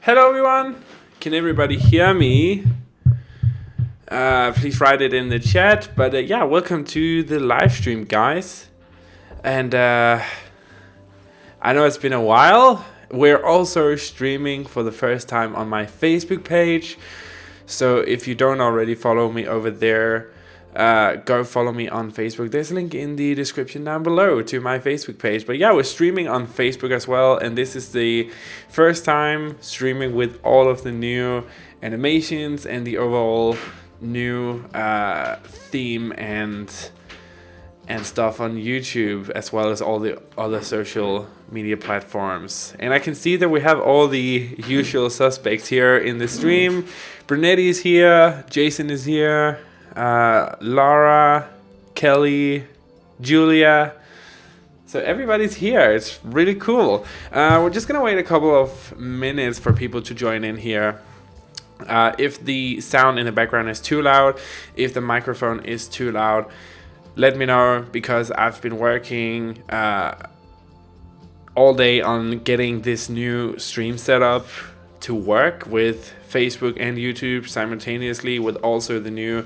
Hello everyone, can everybody hear me? Please write it in the chat, but yeah, welcome to the live stream, guys. And I know it's been a while. We're also streaming for the first time on my Facebook page, so if you don't already follow me over there, go follow me on Facebook. There's a link in the description down below to my Facebook page. But yeah, we're streaming on Facebook as well, and this is the first time streaming with all of the new animations and the overall new theme and stuff on YouTube, as well as all the other social media platforms. And I can see that we have all the usual suspects here in the stream. Brunetti is here, Jason is here, Laura, Kelly, Julia. So everybody's here. It's really cool. We're just gonna wait a couple of minutes for people to join in here. If the sound in the background is too loud, if the microphone is too loud, let me know, because I've been working all day on getting this new stream setup to work with Facebook and YouTube simultaneously, with also the new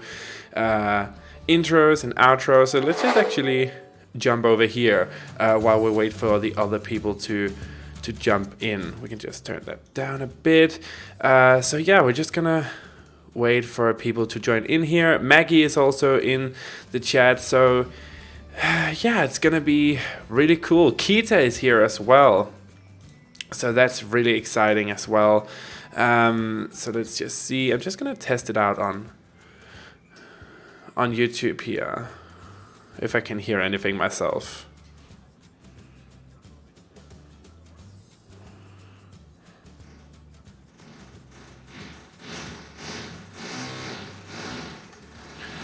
intros and outros. So let's just actually jump over here while we wait for the other people to jump in. We can just turn that down a bit. So yeah, we're just gonna wait for people to join in here. Maggie is also in the chat, so yeah, it's gonna be really cool. Kita is here as well, so that's really exciting as well. So let's just see. I'm just gonna test it out on YouTube here, if I can hear anything myself.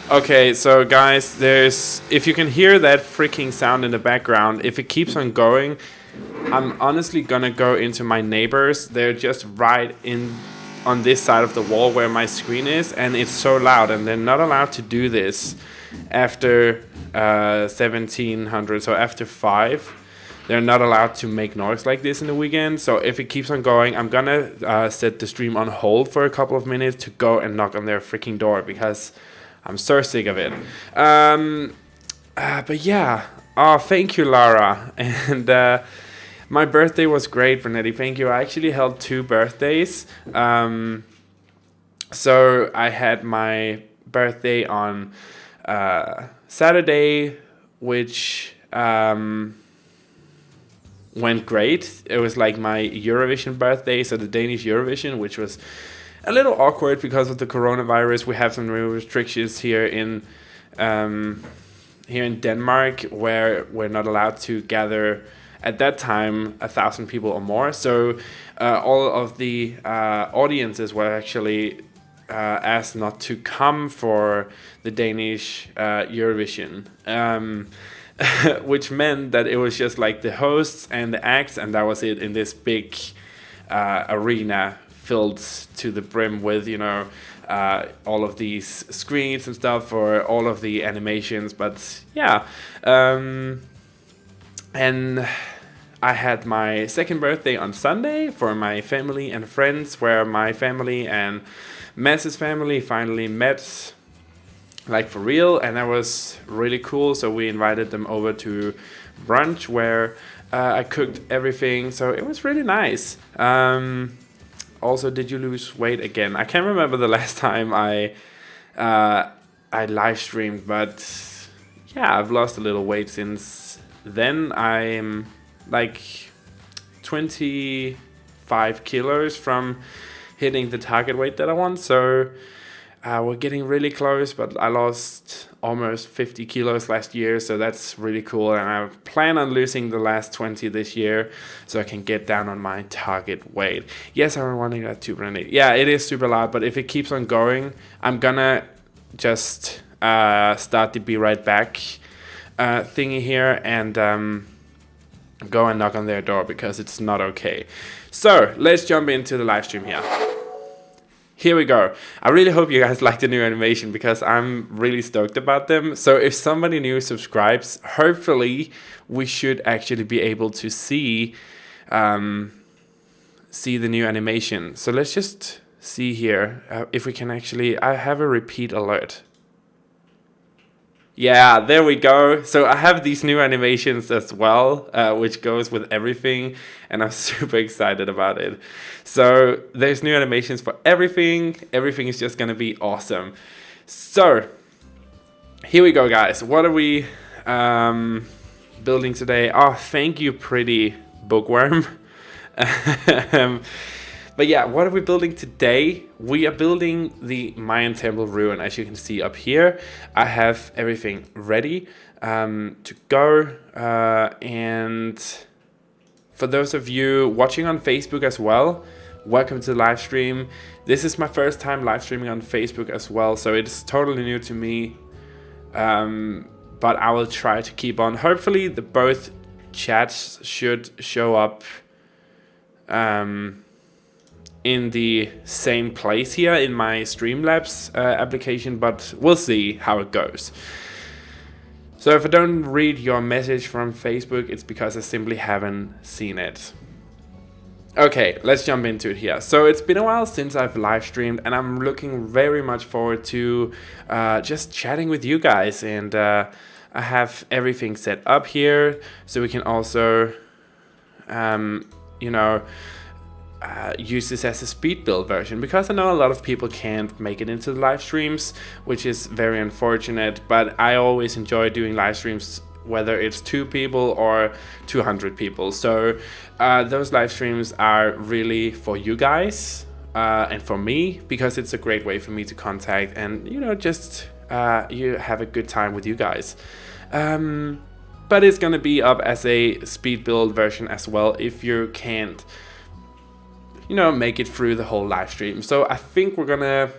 Okay, so guys, if you can hear that freaking sound in the background, if it keeps on going, I'm honestly gonna go into my neighbors. They're just right in on this side of the wall where my screen is, and it's so loud, and they're not allowed to do this after 1700, so after 5. They're not allowed to make noise like this in the weekend. So if it keeps on going, I'm gonna set the stream on hold for a couple of minutes to go and knock on their freaking door, because I'm so sick of it. But yeah, thank you, Lara. And my birthday was great, Brunetti. Thank you. I actually held 2 birthdays. So I had my birthday on Saturday, which went great. It was like my Eurovision birthday, so the Danish Eurovision, which was a little awkward because of the coronavirus. We have some real restrictions here in Denmark, where we're not allowed to gather at that time 1,000 people or more. So all of the audiences were actually asked not to come for the Danish Eurovision, which meant that it was just like the hosts and the acts, and that was it in this big arena filled to the brim with, you know, all of these screens and stuff for all of the animations. But yeah, and I had my second birthday on Sunday for my family and friends, where my family and Mass's family finally met, like for real, and that was really cool. So we invited them over to brunch, where I cooked everything, so it was really nice. Also, did you lose weight again? I can't remember the last time I live streamed, but yeah, I've lost a little weight since then. I'm like 25 kilos from hitting the target weight that I want, so we're getting really close. But I lost almost 50 kilos last year, so that's really cool, and I plan on losing the last 20 this year so I can get down on my target weight. Yes, I'm wanting that too, Brandy. Yeah, it is super loud, but if it keeps on going, I'm gonna just start the be right back thingy here and go and knock on their door, because it's not okay. So let's jump into the live stream here. Here we go. I really hope you guys like the new animation, because I'm really stoked about them. So if somebody new subscribes, hopefully we should actually be able to see see the new animation. So let's just see here if we can actually, I have a repeat alert. Yeah, there we go. So I have these new animations as well, which goes with everything, and I'm super excited about it. So there's new animations for everything. Everything is just gonna be awesome. So here we go, guys. What are we building today? Oh, thank you, pretty bookworm. But yeah, what are we building today? We are building the Mayan temple ruin. As you can see up here, I have everything ready to go. And for those of you watching on Facebook as well, welcome to the live stream. This is my first time live streaming on Facebook as well, so it's totally new to me. But I will try to keep on. Hopefully the both chats should show up in the same place here in my Streamlabs application, but we'll see how it goes. So if I don't read your message from Facebook, it's because I simply haven't seen it. Okay, let's jump into it here. So it's been a while since I've live streamed, and I'm looking very much forward to just chatting with you guys. And I have everything set up here, so we can also, you know, use this as a speed build version, because I know a lot of people can't make it into the live streams, which is very unfortunate, but I always enjoy doing live streams whether it's 2 people or 200 people. So those live streams are really for you guys and for me, because it's a great way for me to contact and, you know, just you have a good time with you guys. But it's gonna be up as a speed build version as well if you can't, you know, make it through the whole live stream. So I think we're gonna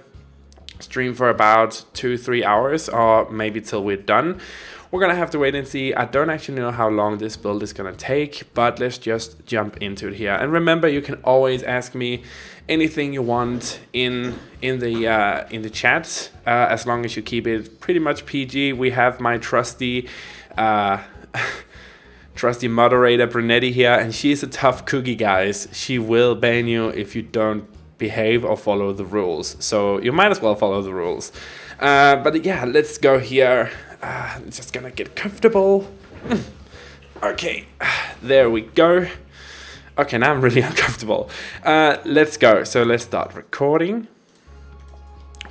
stream for about 2-3 hours, or maybe till we're done. We're gonna have to wait and see. I don't actually know how long this build is gonna take, but let's just jump into it here. And remember, you can always ask me anything you want in the chat, as long as you keep it pretty much PG. We have my trusty trusty moderator Brunetti here, and she's a tough cookie, guys. She will ban you if you don't behave or follow the rules, so you might as well follow the rules. But yeah, let's go here. I'm just gonna get comfortable. Okay, there we go. Okay, now I'm really uncomfortable. Let's go. So let's start recording.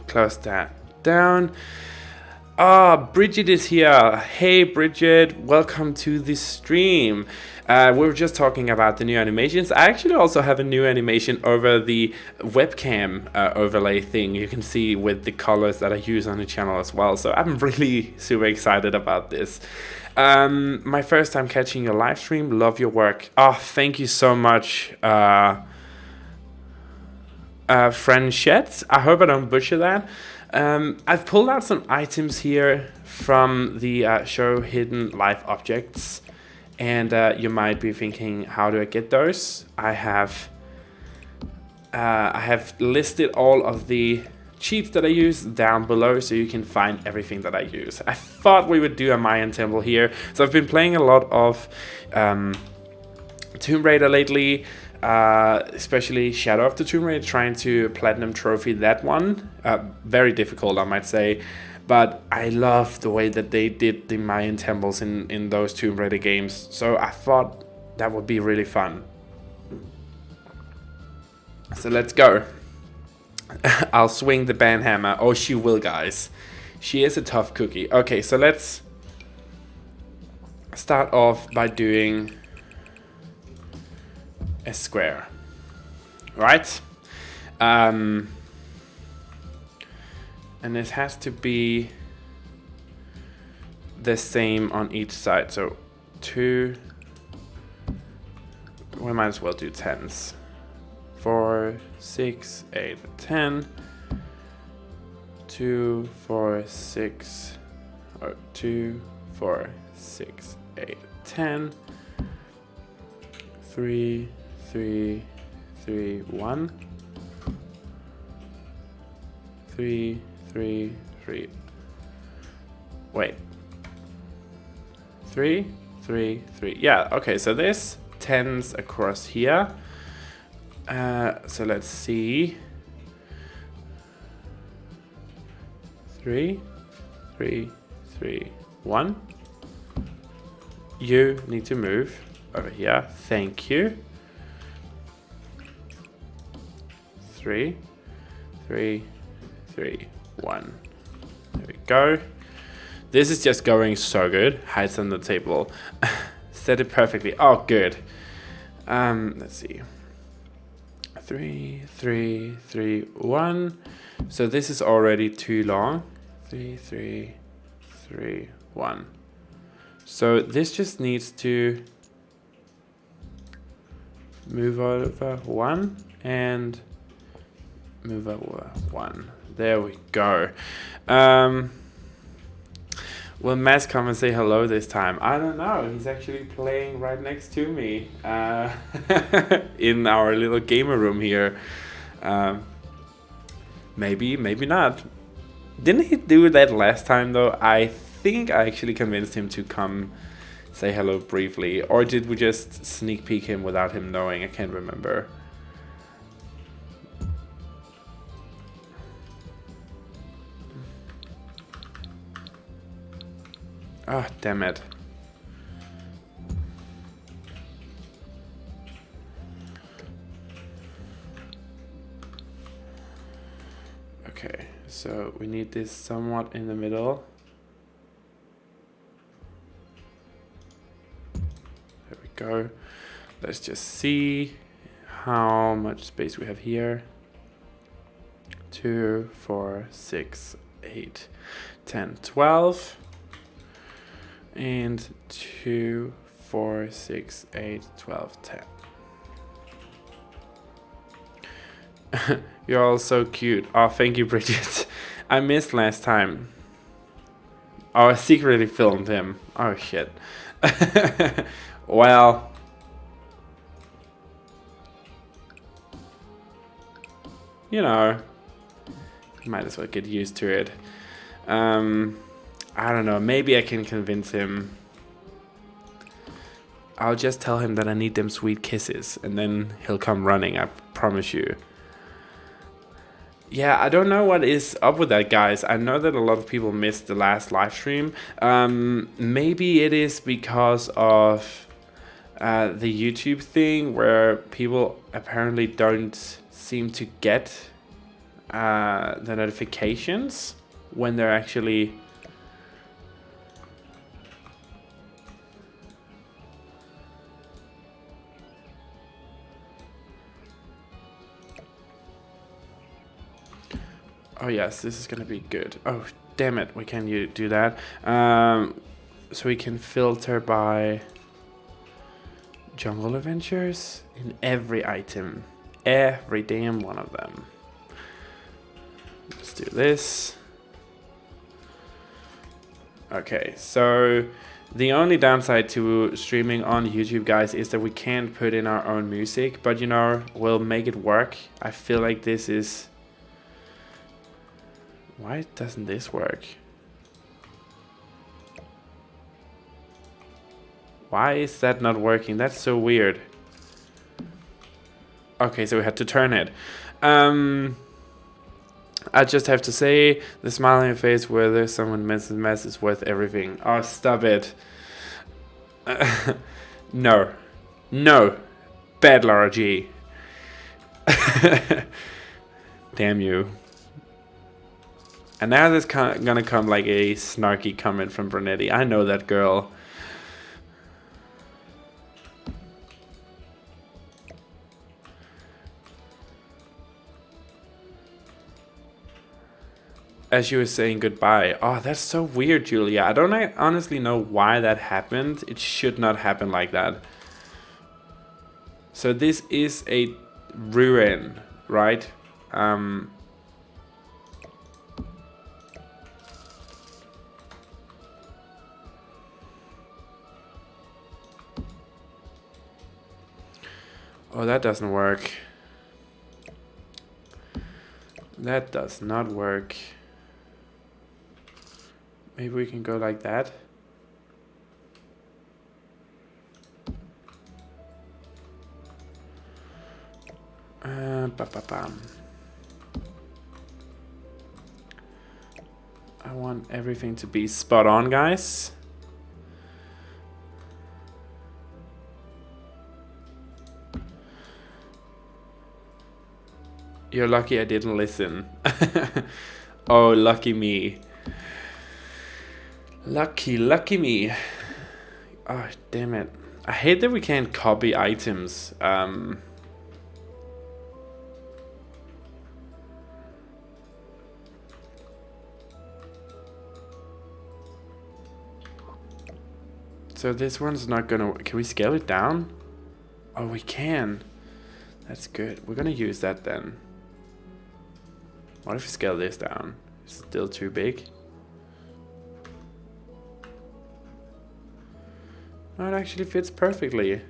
Close that down. Bridget is here. Hey Bridget, welcome to the stream. We were just talking about the new animations. I actually also have a new animation over the webcam overlay thing you can see with the colors that I use on the channel as well. So I'm really super excited about this. My first time catching your live stream. Love your work. Oh, thank you so much, Franchette. I hope I don't butcher that. I've pulled out some items here from the show hidden live objects, and you might be thinking, how do I get those? I have listed all of the cheats that I use down below, so you can find everything that I use. I thought we would do a Mayan temple here, so I've been playing a lot of Tomb Raider lately. Especially Shadow of the Tomb Raider, trying to platinum trophy that one. Very difficult, I might say, but I love the way that they did the Mayan temples in those Tomb Raider games, so I thought that would be really fun. So let's go. I'll swing the ban hammer. Oh, she will, guys. She is a tough cookie. Okay, so let's start off by doing a square, right? And it has to be the same on each side. So 2, we might as well do 10s. 4, 6, 8, 10. 2, 4, 6, or 2, 4, 6, 8, 10. 3, 3, 3, 1. 3, 3, 3. Wait. 3, 3, 3. Yeah, okay, so there's 10s across here. So let's see. 3, 3, 3, 1. You need to move over here. Thank you. 3, 3, 3, 1. There we go. This is just going so good. Hides on the table. Set it perfectly. Oh, good. Let's see. 3, 3, 3, 1. So this is already too long. 3, 3, 3, 1. So this just needs to move over 1 and move over 1. There we go. Will Matt come and say hello this time? I don't know. He's actually playing right next to me in our little gamer room here. Maybe, maybe not. Didn't he do that last time though? I think I actually convinced him to come say hello briefly. Or did we just sneak peek him without him knowing? I can't remember. Ah, oh, damn it. Okay, so we need this somewhat in the middle. There we go. Let's just see how much space we have here. 2, 4, 6, 8, 10, 12. And 2, 4, 6, 8, 12, 10. You're all so cute. Oh, thank you, Bridget. I missed last time. Oh, I secretly filmed him. Oh, shit. Well. You know. Might as well get used to it. I don't know, maybe I can convince him. I'll just tell him that I need them sweet kisses and then he'll come running, I promise you. Yeah, I don't know what is up with that, guys. I know that a lot of people missed the last live stream. Maybe it is because of the YouTube thing where people apparently don't seem to get the notifications when they're actually... Oh yes, this is gonna be good. Oh, damn it, we can do that. So we can filter by jungle adventures in every item. Every damn one of them. Let's do this. Okay, so the only downside to streaming on YouTube, guys, is that we can't put in our own music, but you know, we'll make it work. I feel like this is... Why doesn't this work? Why is that not working? That's so weird. Okay, so we had to turn it. I just have to say, the smile on your face where there's someone mentions mess is worth everything. Oh, stop it. No. No. Bad Laura G. Damn you. And now there's gonna come like a snarky comment from Brunetti. I know that girl. As you were saying goodbye. Oh, that's so weird, Julia. I don't honestly know why that happened. It should not happen like that. So this is a ruin, right? Oh, that doesn't work. That does not work. Maybe we can go like that. Ba-ba-bam. I want everything to be spot on, guys. You're lucky I didn't listen. Oh, lucky me. Lucky me. Oh, damn it. I hate that we can't copy items. So this one's not gonna... Can we scale it down? Oh, we can. That's good. We're gonna use that then. What if we scale this down? It's still too big. No, it actually fits perfectly.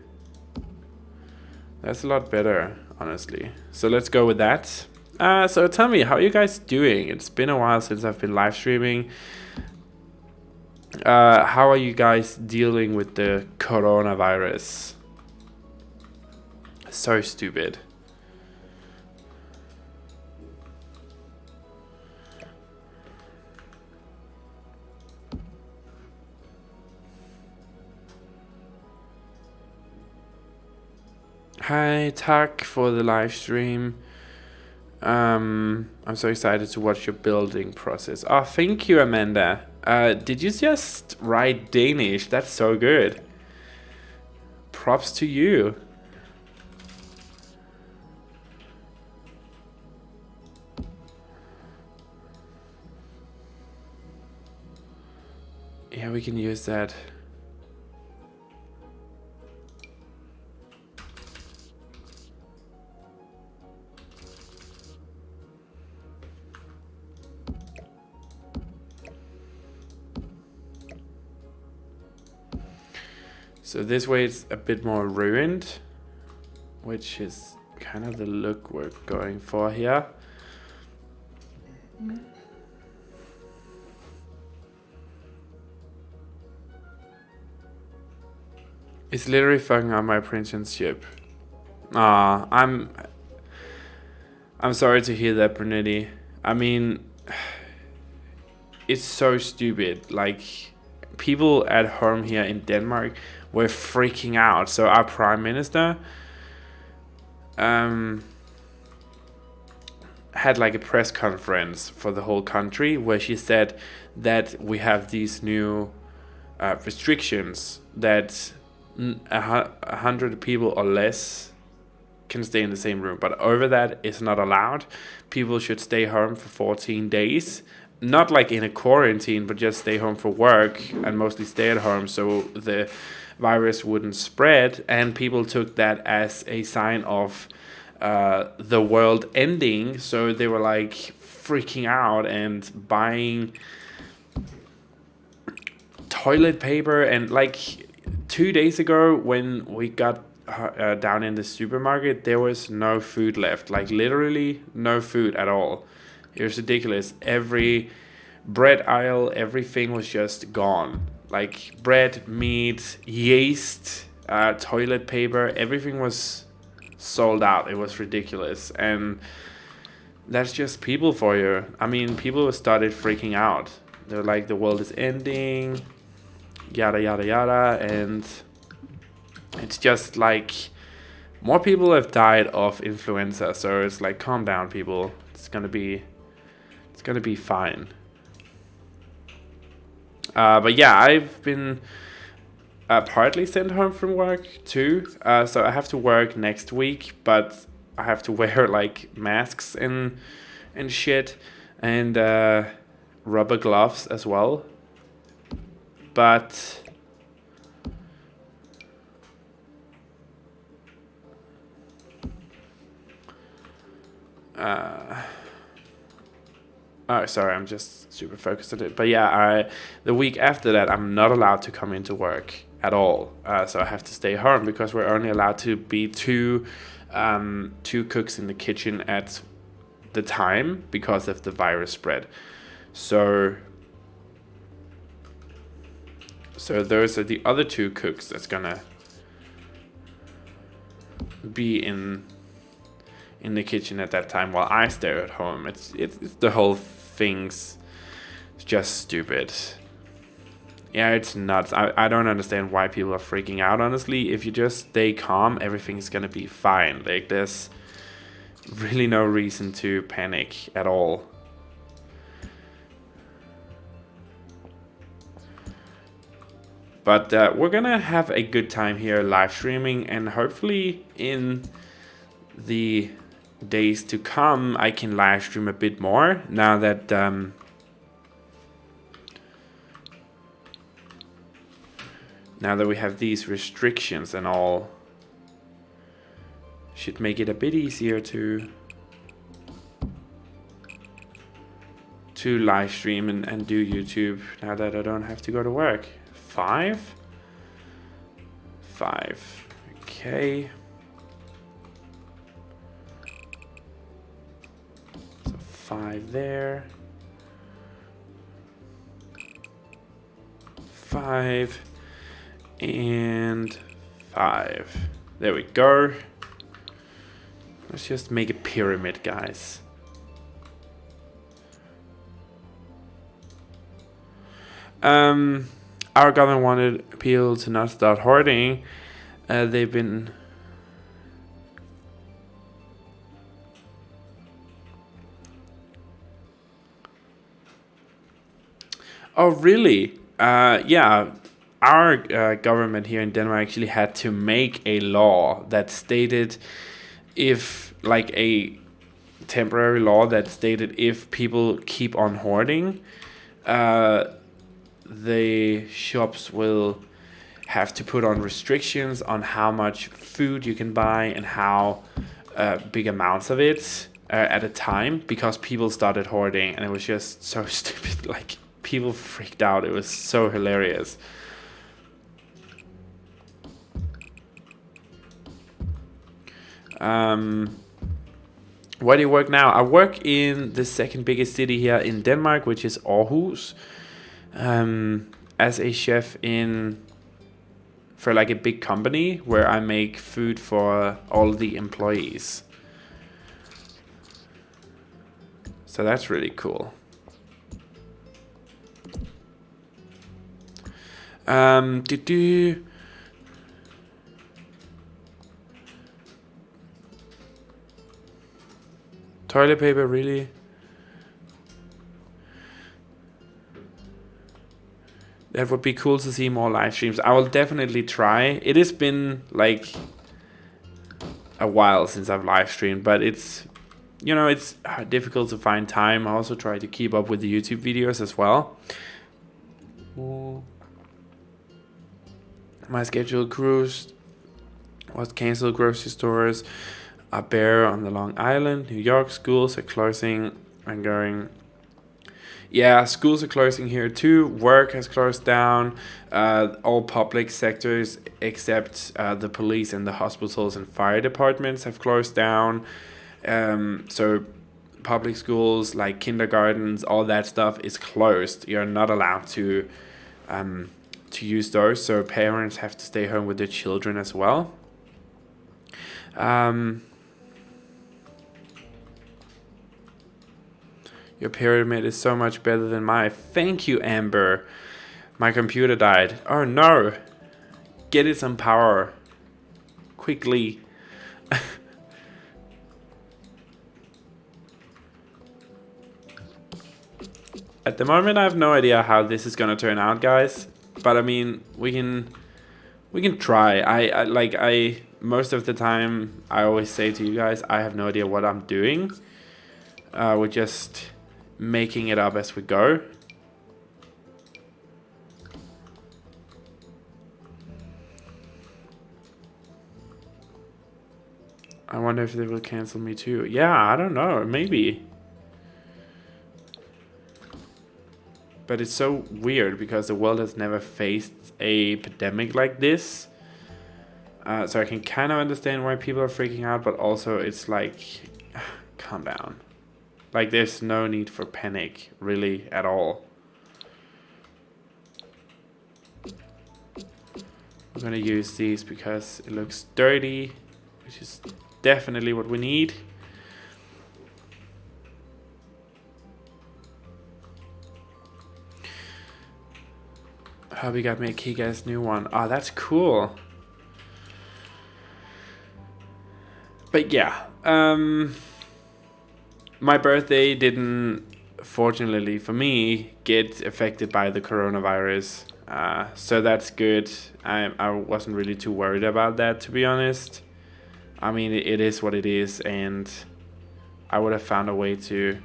That's a lot better, honestly. So let's go with that. So tell me, how are you guys doing? It's been a while since I've been live streaming. How are you guys dealing with the coronavirus? So stupid. Hi, Tak, for the live stream. I'm so excited to watch your building process. Oh, thank you, Amanda. Did you just write Danish? That's so good. Props to you. Yeah, we can use that. So this way it's a bit more ruined, which is kind of the look we're going for here. It's literally fucking up my printership. I'm sorry to hear that, Brunity. I mean, it's so stupid. Like, people at home here in Denmark were freaking out. So our prime minister had like a press conference for the whole country where she said that we have these new restrictions that 100 people or less can stay in the same room, but over that is not allowed. People should stay home for 14 days, not like in a quarantine, but just stay home for work and mostly stay at home so the virus wouldn't spread. And people took that as a sign of the world ending, so they were like freaking out and buying toilet paper. And like 2 days ago when we got down in the supermarket, there was no food left, like literally no food at all. It was ridiculous. Every bread aisle, everything was just gone. Like bread, meat, yeast, toilet paper, everything was sold out. It was ridiculous. And that's just people for you. I mean, people started freaking out. They're like, the world is ending, yada yada yada. And it's just like more people have died of influenza, so it's like, calm down, people. It's gonna be fine. But yeah, I've been partly sent home from work too. So I have to work next week, but I have to wear like masks and shit, and rubber gloves as well. But oh, sorry, I'm just super focused on it. But yeah, the week after that, I'm not allowed to come into work at all. So I have to stay home because we're only allowed to be two cooks in the kitchen at the time because of the virus spread. So those are the other 2 cooks that's gonna be in in the kitchen at that time while I stay at home. It's the whole thing's just stupid. Yeah, it's nuts. I don't understand why people are freaking out, honestly. If you just stay calm, everything's gonna be fine. Like, there's really no reason to panic at all. But we're gonna have a good time here live streaming, and hopefully in the days to come I can live stream a bit more now that we have these restrictions and all. Should make it a bit easier to live stream and do YouTube now that I don't have to go to work. 5. Okay. So 5 there. 5 and 5. There we go. Let's just make a pyramid, guys. Our government wanted people to not start hoarding. They've been... Oh, really? Yeah. Our government here in Denmark actually had to make a law that stated if, like a temporary law that stated if people keep on hoarding, the shops will have to put on restrictions on how much food you can buy and how big amounts of it at a time, because people started hoarding and it was just so stupid. Like, people freaked out. It was so hilarious. Where do you work now? I work in the second biggest city here in Denmark, which is Aarhus, as a chef for like a big company where I make food for all the employees. So that's really cool. Toilet paper, really? That would be cool to see more live streams. I will definitely try. It has been like a while since I've live streamed, but it's, you know, it's difficult to find time. I also try to keep up with the YouTube videos as well. My scheduled cruise was canceled. Grocery stores are bare on the Long Island. New York schools are closing and going. Yeah, schools are closing here too. Work has closed down. All public sectors except the police and the hospitals and fire departments have closed down. So public schools like kindergartens, all that stuff is closed. You're not allowed to use those. So parents have to stay home with their children as well. Your pyramid is so much better than mine. Thank you, Amber. My computer died. Oh no. Get it some power. Quickly. At the moment, I have no idea how this is gonna turn out, guys. But I mean, we can try. I most of the time, I always say to you guys, I have no idea what I'm doing. We're just making it up as we go. I wonder if they will cancel me too. Yeah, I don't know, maybe. But it's so weird because the world has never faced a pandemic like this. So I can kind of understand why people are freaking out, but also it's like, calm down. Like, there's no need for panic, really, at all. We're gonna use these because it looks dirty, which is definitely what we need. Hubby got me a kick-ass new one. Oh, that's cool. But yeah, my birthday didn't, fortunately for me, get affected by the coronavirus. So that's good. I wasn't really too worried about that, to be honest. I mean, it is what it is, and I would have found a way to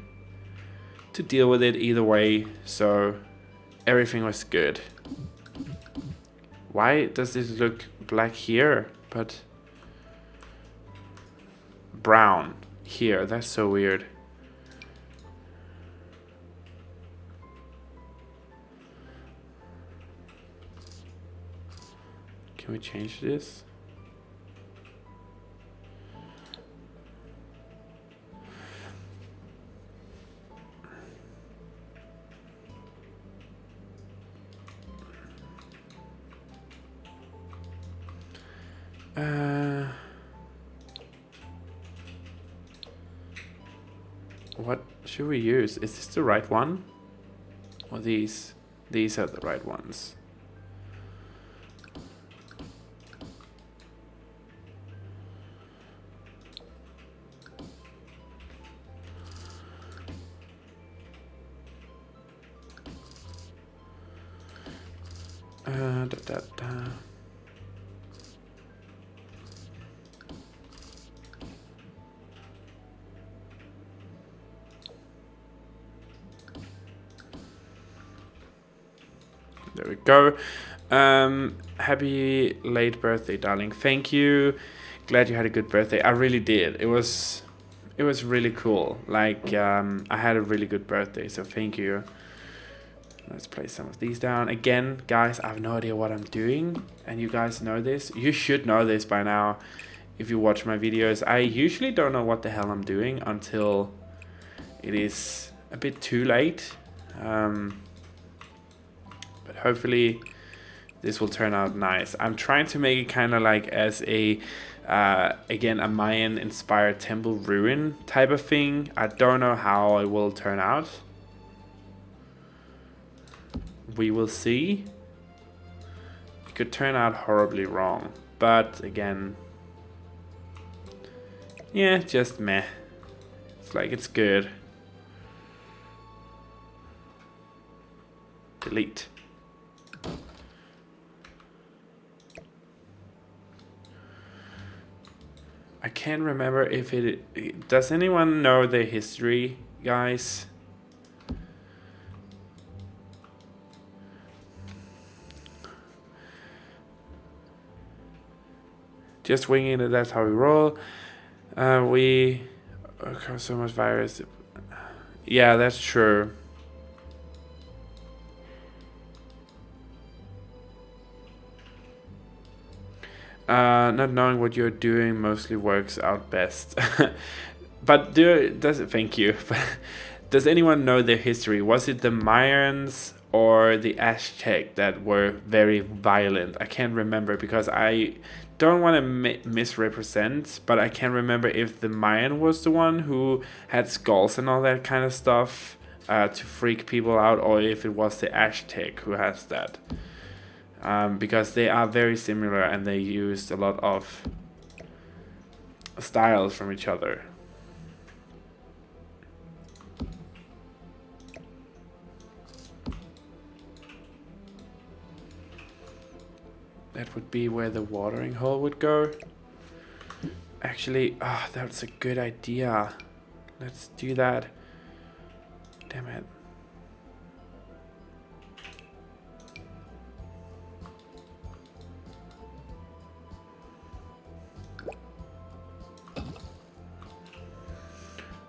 deal with it either way. So everything was good. Why does this look black here, but brown here? That's so weird. Can we change this? What should we use? Is this the right one? Or these? These are the right ones. There we go. Happy late birthday, darling. Thank you. Glad you had a good birthday. I really did. It was really cool. Like, I had a really good birthday, so thank you. Let's place some of these down. Again, guys, I have no idea what I'm doing, and you guys know this. You should know this by now if you watch my videos. I usually don't know what the hell I'm doing until it is a bit too late. But hopefully this will turn out nice. I'm trying to make it kind of like as a, again, a Mayan inspired temple ruin type of thing. I don't know how it will turn out. We will see. It could turn out horribly wrong, but again, yeah, just meh. It's like, it's good. Delete. I can't remember if it... Does anyone know the history, guys? Just winging it, that's how we roll. We cause so much virus. Yeah, that's true. Not knowing what you're doing mostly works out best. But thank you. Does anyone know their history? Was it the Mayans or the Aztec that were very violent? I can't remember because I don't want to misrepresent, but I can't remember if the Mayan was the one who had skulls and all that kind of stuff to freak people out, or if it was the Aztec who has that. Because they are very similar and they used a lot of styles from each other. That would be where the watering hole would go. Actually, that's a good idea. Let's do that. Damn it.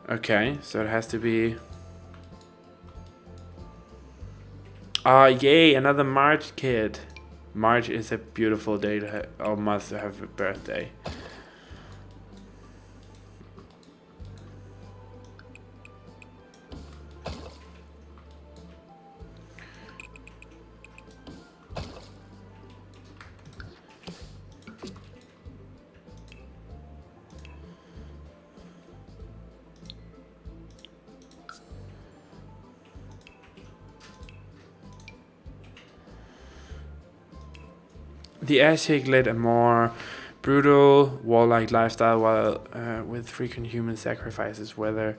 Okay, so it has to be... yay, another March kid. March is a beautiful day to must have a birthday. The Aztec led a more brutal, warlike lifestyle while with frequent human sacrifices, whereas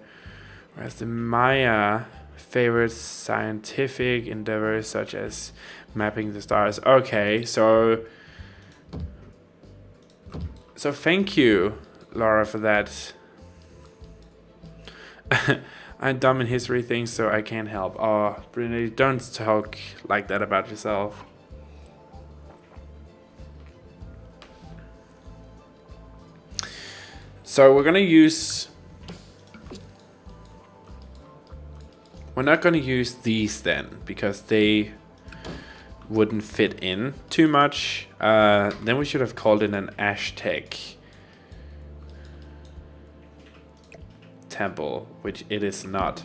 the Maya favored scientific endeavors such as mapping the stars. Okay, so thank you, Laura, for that. I'm dumb in history things, so I can't help. Oh, Bruni, don't talk like that about yourself. So we're not gonna use these then, because they wouldn't fit in too much. Then we should have called it an Aztec temple, which it is not.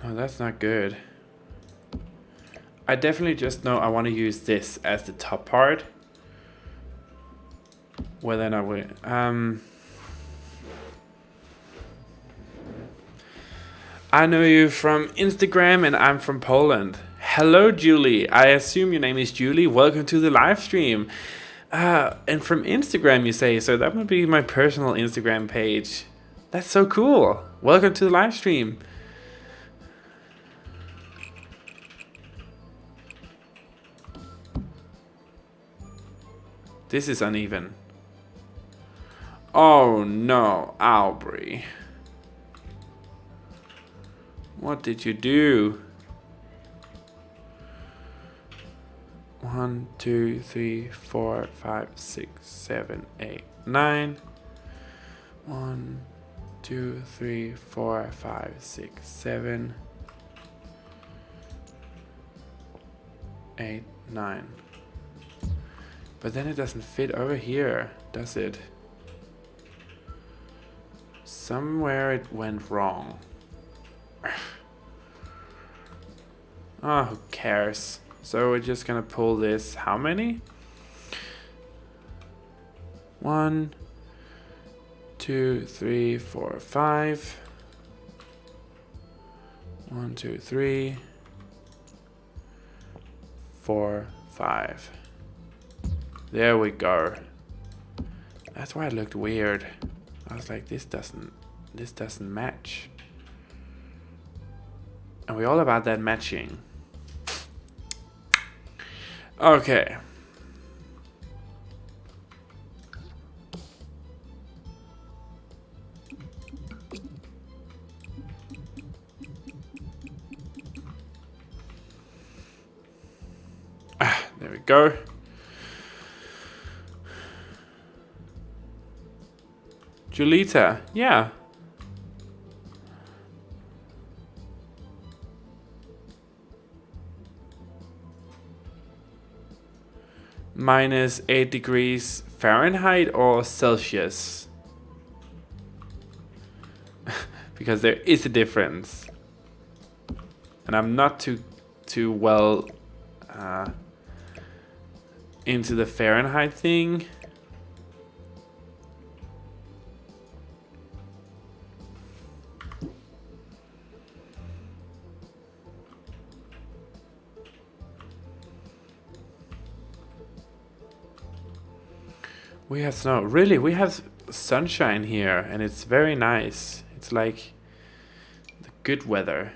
No, that's not good. I definitely just know I want to use this as the top part. Well, then I will. I know you from Instagram and I'm from Poland. Hello, Julie. I assume your name is Julie. Welcome to the live stream. And from Instagram, you say, so that would be my personal Instagram page. That's so cool. Welcome to the live stream. This is uneven. Oh no, Auvbri. What did you do? 1, 2, 3, 4, 5, 6, 7, 8, 9. 1, 2, 3, 4, 5, 6, 7, 8, 9. But then it doesn't fit over here, does it? Somewhere it went wrong. Oh, who cares? So we're just gonna pull this. How many? 1, 2, 3, 4, 5. 1, 2, 3, 4, 5. There we go. That's why it looked weird. I was like, this doesn't match. And we're all about that matching. Okay. There we go. Julita, yeah. -8 degrees Fahrenheit or Celsius? Because there is a difference. And I'm not too well into the Fahrenheit thing. We have snow. Really, we have sunshine here and it's very nice. It's like the good weather.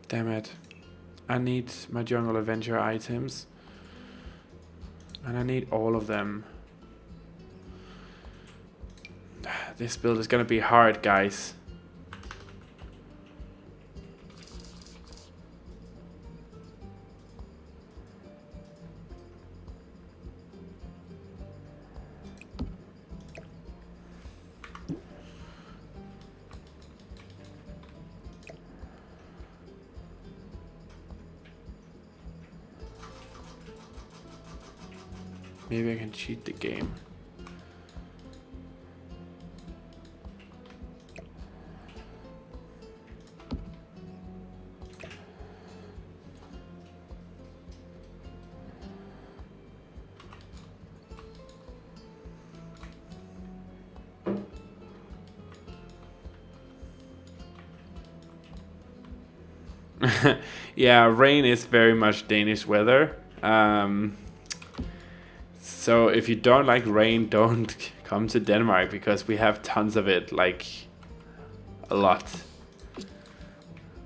Damn it. I need my jungle adventure items. And I need all of them. This build is gonna be hard, guys. Maybe I can cheat the game. Yeah, rain is very much Danish weather. So if you don't like rain, don't come to Denmark, because we have tons of it, like a lot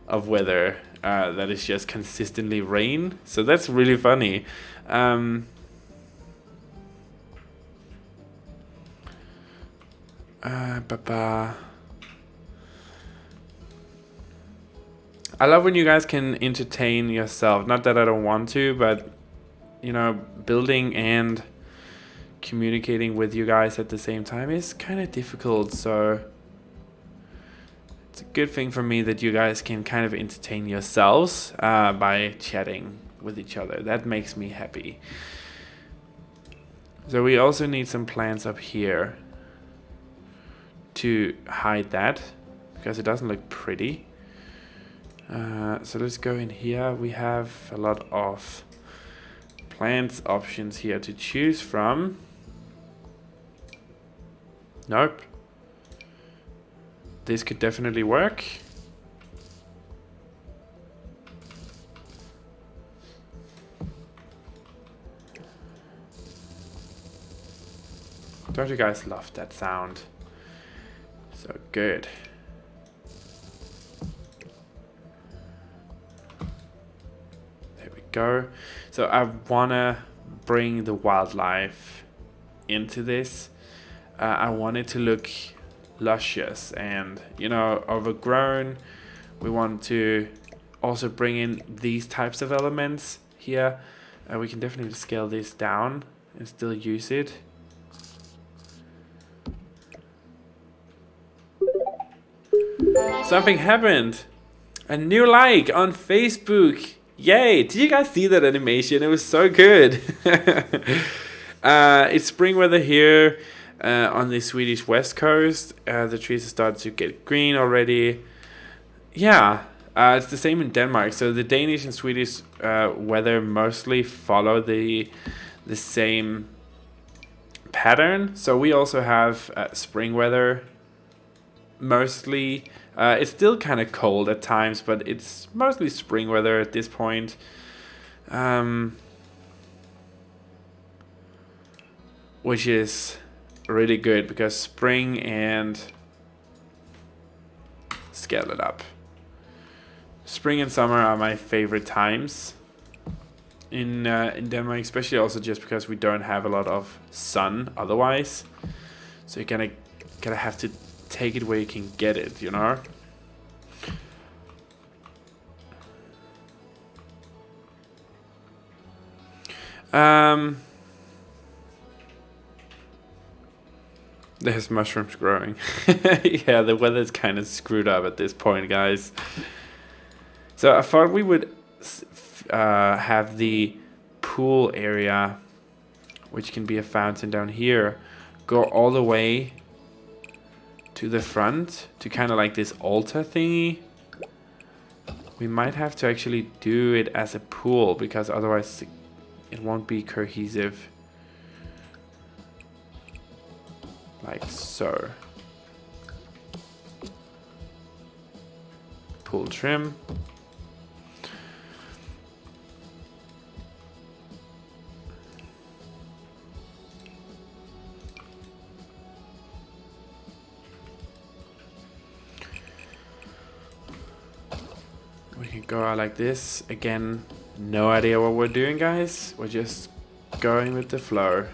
of weather that is just consistently rain. So that's really funny. I love when you guys can entertain yourself. Not that I don't want to, but you know, building and communicating with you guys at the same time is kind of difficult. So it's a good thing for me that you guys can kind of entertain yourselves by chatting with each other. That makes me happy. So we also need some plants up here to hide that, because it doesn't look pretty. So let's go in here. We have a lot of plants options here to choose from. Nope. This could definitely work. Don't you guys love that sound? So good. There we go. So I wanna bring the wildlife into this. I want it to look luscious and, you know, overgrown. We want to also bring in these types of elements here. We can definitely scale this down and still use it. Something happened. A new like on Facebook. Yay! Did you guys see that animation? It was so good. It's spring weather here on the Swedish west coast. The trees have started to get green already. Yeah, it's the same in Denmark. So the Danish and Swedish weather mostly follow the same pattern. So we also have spring weather mostly. It's still kind of cold at times, but it's mostly spring weather at this point. Which is really good, because spring and scale it up. Spring and summer are my favorite times in Denmark, especially also just because we don't have a lot of sun otherwise. So you gotta have to take it where you can get it, you know? There's mushrooms growing. Yeah, the weather's kind of screwed up at this point, guys. So I thought we would have the pool area, which can be a fountain down here, go all the way to the front to kind of like this altar thingy. We might have to actually do it as a pool, because otherwise it won't be cohesive. Like so. Pool trim. We can go out like this. Again, no idea what we're doing, guys. We're just going with the flow.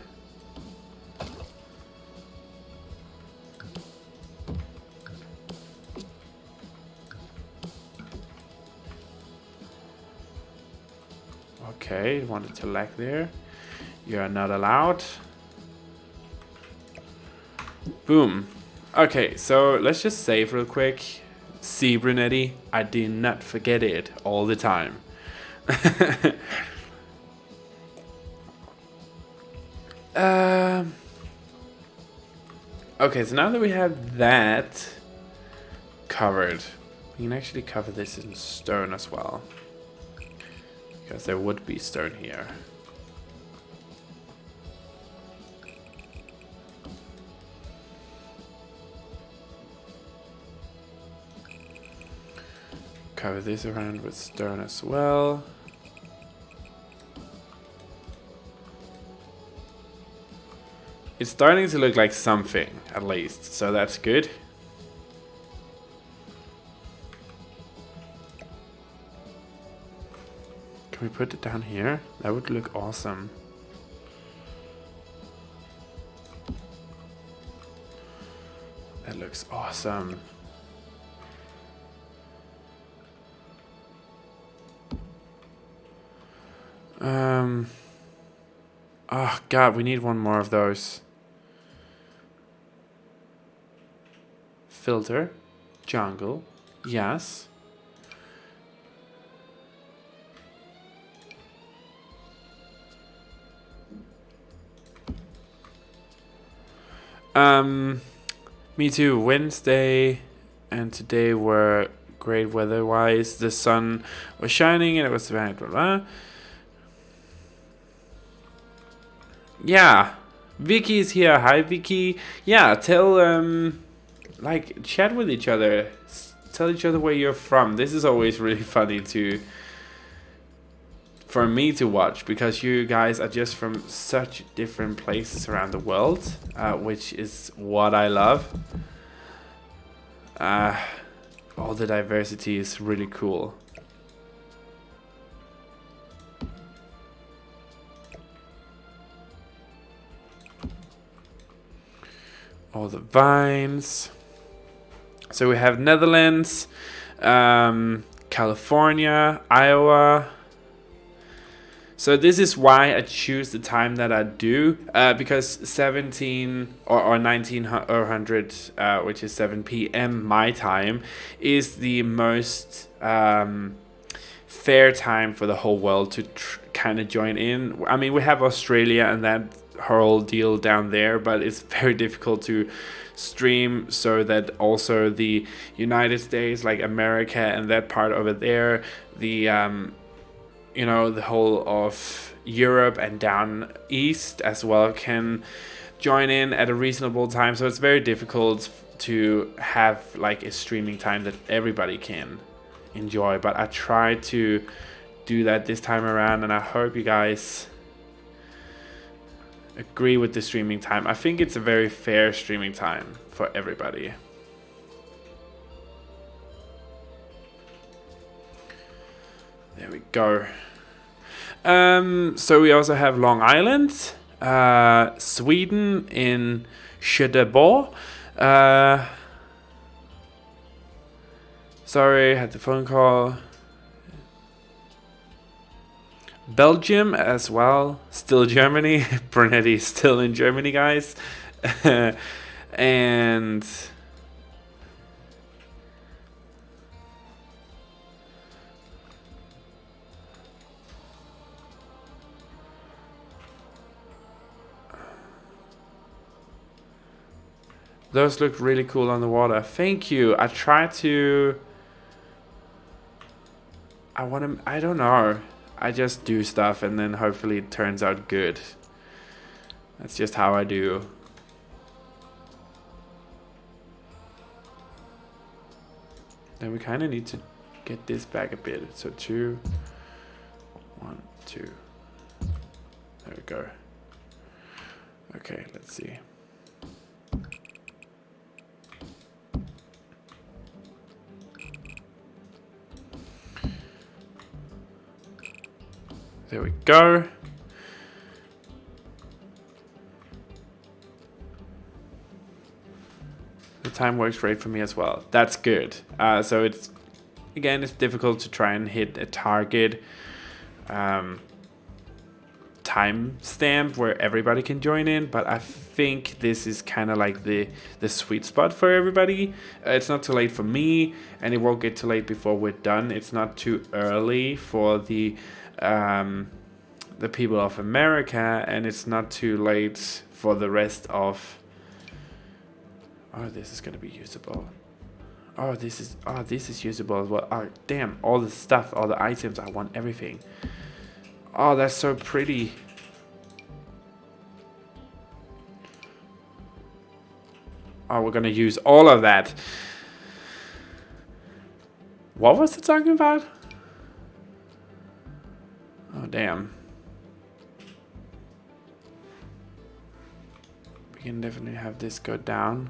Okay, wanted to lag there. You are not allowed. Boom. Okay, so let's just save real quick. See, Brunetti, I do not forget it all the time. Okay, so now that we have that covered, we can actually cover this in stone as well. Because there would be stone here. Cover this around with stone as well. It's starting to look like something, at least, so that's good. Can we put it down here? That would look awesome. That looks awesome. Oh god, we need one more of those. Filter, jungle, yes. Me too. Wednesday and today were great weather-wise. The sun was shining and it was blah, blah, blah. Yeah, Vicky is here. Hi, Vicky. Yeah, tell like chat with each other. Tell each other where you're from. This is always really funny for me to watch because you guys are just from such different places around the world, which is what I love. All the diversity is really cool. All the vines. So we have Netherlands, California, Iowa. So this is why I choose the time that I do, because 17 or 1900, which is 7 p.m. my time, is the most fair time for the whole world to kind of join in. I mean, we have Australia and that whole deal down there, but it's very difficult to stream so that also the United States, like America and that part over there, the you know, the whole of Europe and down east as well can join in at a reasonable time. So it's very difficult to have like a streaming time that everybody can enjoy, but I try to do that this time around, and I hope you guys agree with the streaming time. I think it's a very fair streaming time for everybody. There we go. So we also have Long Island, Sweden in Göteborg. Sorry, had the phone call. Belgium as well, still Germany. Brunetti is still in Germany, guys. And those look really cool on the water. Thank you. I try to... I don't know. I just do stuff and then hopefully it turns out good. That's just how I do. Then we kind of need to get this back a bit. So 2, 1, 2. There we go. Okay, let's see. There we go. The time works great for me as well. That's good. So it's, again, it's difficult to try and hit a target time stamp where everybody can join in, but I think this is kind of like the sweet spot for everybody. It's not too late for me, and it won't get too late before we're done. It's not too early for the the people of America, and it's not too late for the rest of... Oh, this is gonna be usable. Oh, this is usable as well. Oh, damn, all the stuff, all the items, I want everything. Oh, that's so pretty. Oh, we're gonna use all of that. What was it talking about? Oh, damn. We can definitely have this go down.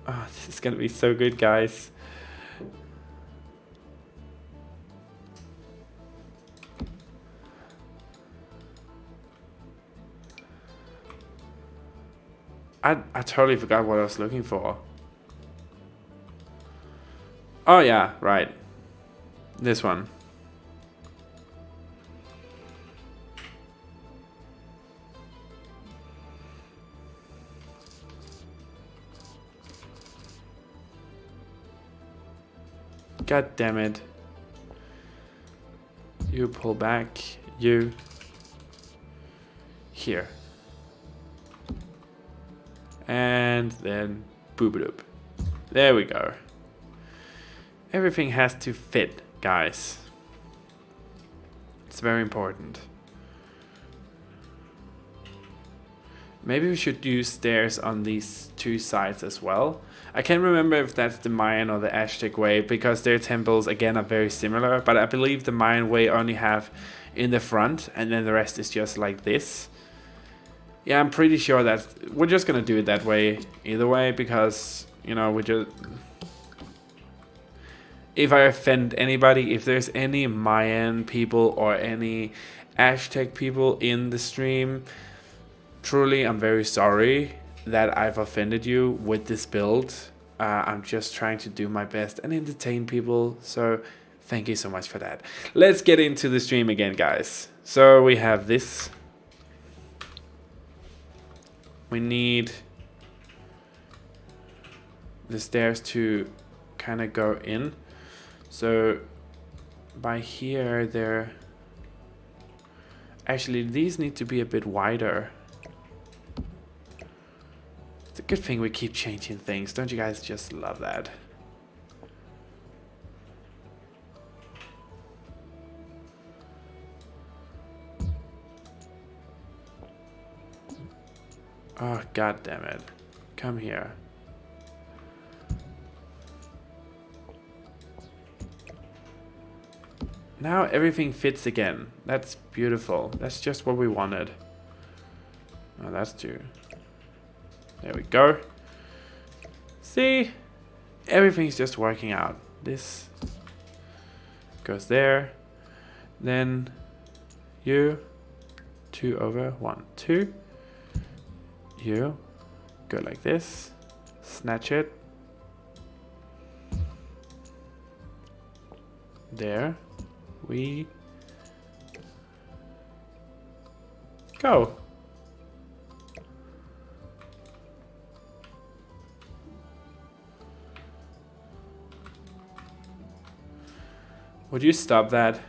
Oh, this is gonna be so good, guys. I totally forgot what I was looking for. Oh yeah, right. This one. God damn it. You pull back. You. Here. And then boop-a-doop. There we go. Everything has to fit, guys. It's very important. Maybe we should use stairs on these two sides as well. I can't remember if that's the Mayan or the Aztec way, because their temples again are very similar, but I believe the Mayan way only have in the front and then the rest is just like this. Yeah, I'm pretty sure that we're just gonna do it that way either way, because, you know, we just... If I offend anybody, if there's any Mayan people or any Aztec people in the stream, truly I'm very sorry that I've offended you with this build. I'm just trying to do my best and entertain people, so thank you so much for that. Let's get into the stream again, guys. So we have this. We need the stairs to kind of go in. So by here, they're... Actually, these need to be a bit wider. It's a good thing we keep changing things. Don't you guys just love that? Oh, god damn it. Come here. Now everything fits again. That's beautiful. That's just what we wanted. Oh, that's two. There we go. See? Everything's just working out. This goes there. Then you 2 over 1, 2. You go like this, snatch it, there we go. Would you stop that?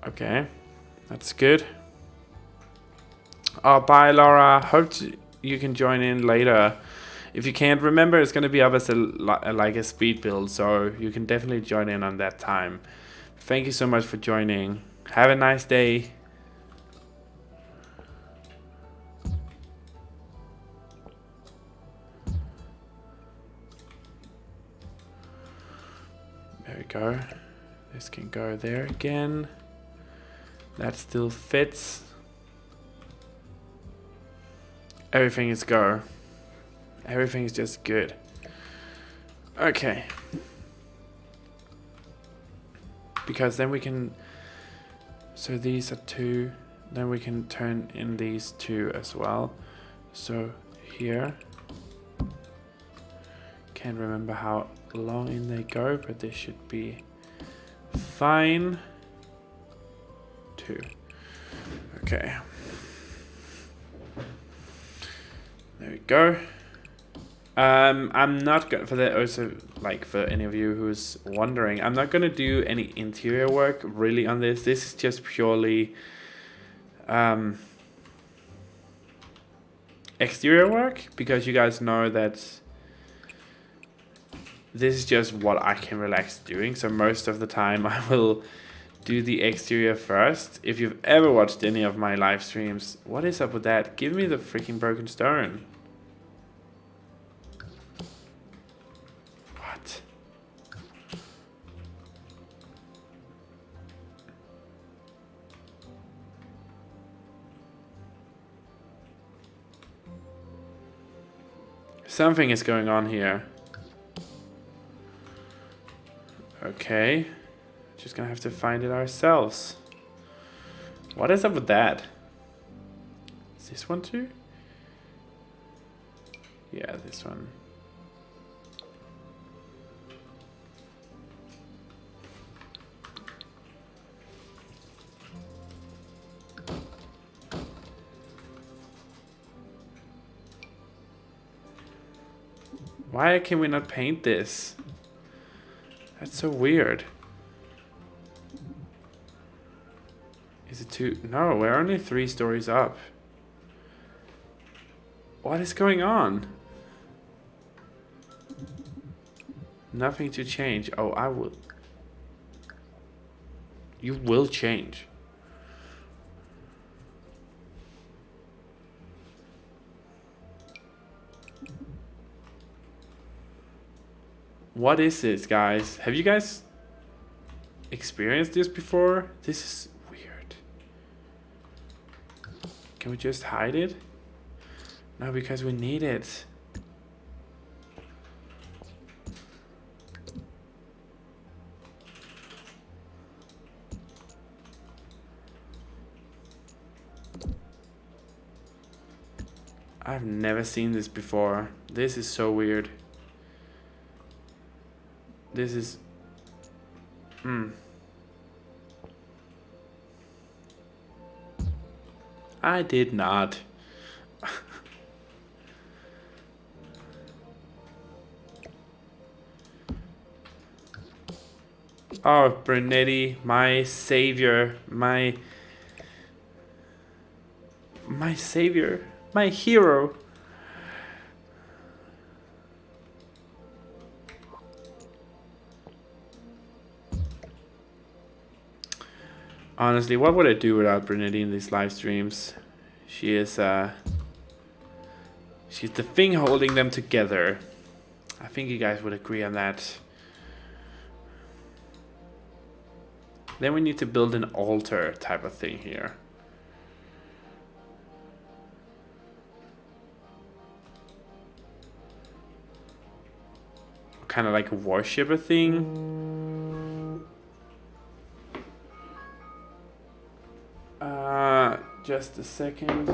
Okay, that's good. Oh, bye, Laura. Hope you can join in later. If you can't, remember it's going to be up as like a speed build, so you can definitely join in on that time. Thank you so much for joining. Have a nice day. There we go. This can go there again. That still fits. Everything is go. Everything is just good. Okay. Because then we can... So these are 2. Then we can turn in these 2 as well. So here. Can't remember how long in they go, but they should be fine. 2. Okay. There we go. I'm not gonna, for the also, like, for any of you who's wondering, I'm not gonna do any interior work really on this. This is just purely exterior work, because you guys know that this is just what I can relax doing. So most of the time I will do the exterior first. If you've ever watched any of my live streams, what is up with that? Give me the freaking broken stone. What? Something is going on here. Okay. Just gonna have to find it ourselves. What is up with that? Is this one too? Yeah, this one. Why can we not paint this? That's so weird. Is it 2? No, we're only 3 stories up. What is going on? Nothing to change. Oh, I will. You will change. What is this, guys? Have you guys experienced this before? This is weird. Can we just hide it? No, because we need it. I've never seen this before. This is so weird. This is... I did not. Oh, Brunetti, my savior, my savior, my hero. Honestly, what would I do without Brunetti in these live streams? She is, she's the thing holding them together. I think you guys would agree on that. Then we need to build an altar type of thing here. Kind of like a worshiper thing. Just a second.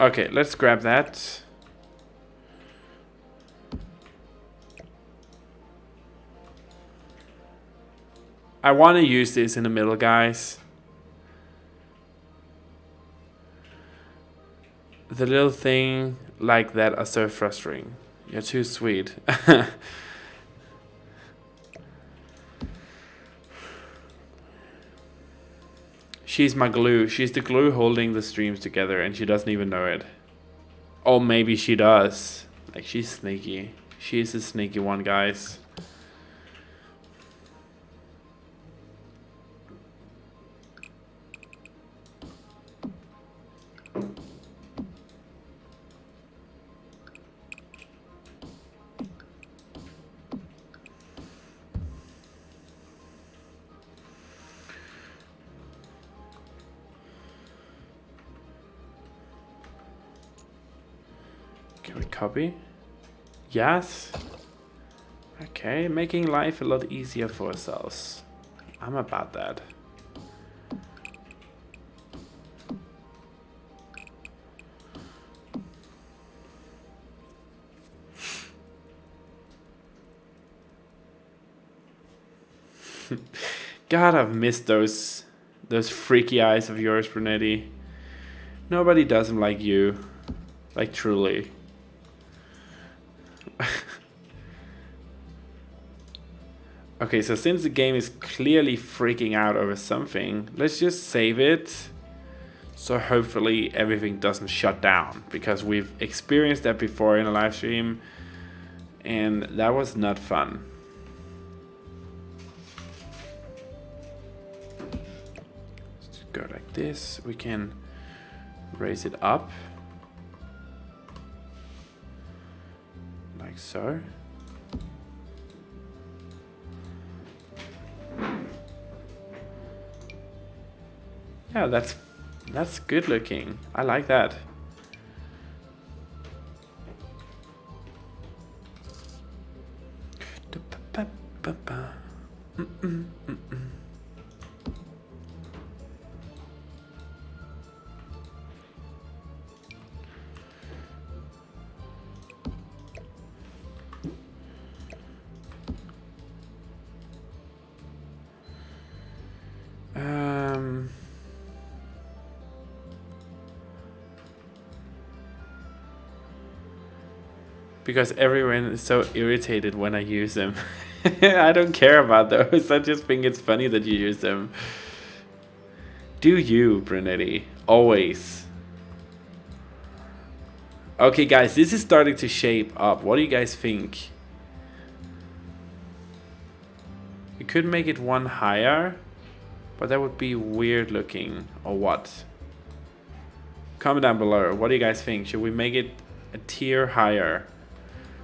Okay, let's grab that. I want to use this in the middle, guys. The little thing like that are so frustrating. You're too sweet. She's my glue. She's the glue holding the streams together, and she doesn't even know it. Or maybe she does. Like, she's sneaky. She's a sneaky one, guys. Can we copy? Yes. Okay, making life a lot easier for ourselves. I'm about that. God, I've missed those freaky eyes of yours, Brunetti. Nobody does them like you. Like, truly. Okay, so since the game is clearly freaking out over something, let's just save it. So hopefully everything doesn't shut down. Because we've experienced that before in a live stream. And that was not fun. Let's go like this. We can raise it up. Like so. Yeah, that's good looking. I like that. Because everyone is so irritated when I use them. I don't care about those. I just think it's funny that you use them. Do you, Brunetti? Always. Okay, guys, this is starting to shape up. What do you guys think? We could make it one higher, but that would be weird looking, or what? Comment down below. What do you guys think? Should we make it a tier higher?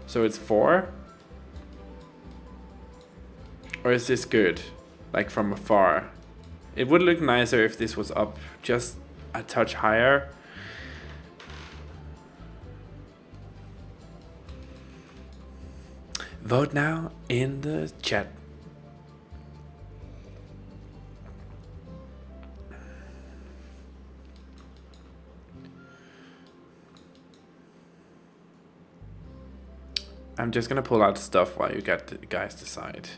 So it's 4? Or is this good? Like from afar? It would look nicer if this was up just a touch higher. Vote now in the chat. I'm just gonna pull out stuff while you guys decide.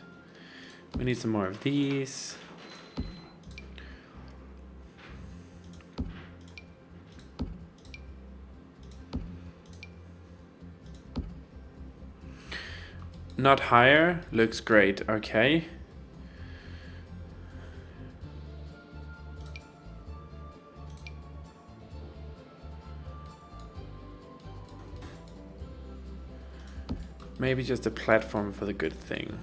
We need some more of these. Not higher, looks great, okay. Maybe just a platform for the good thing.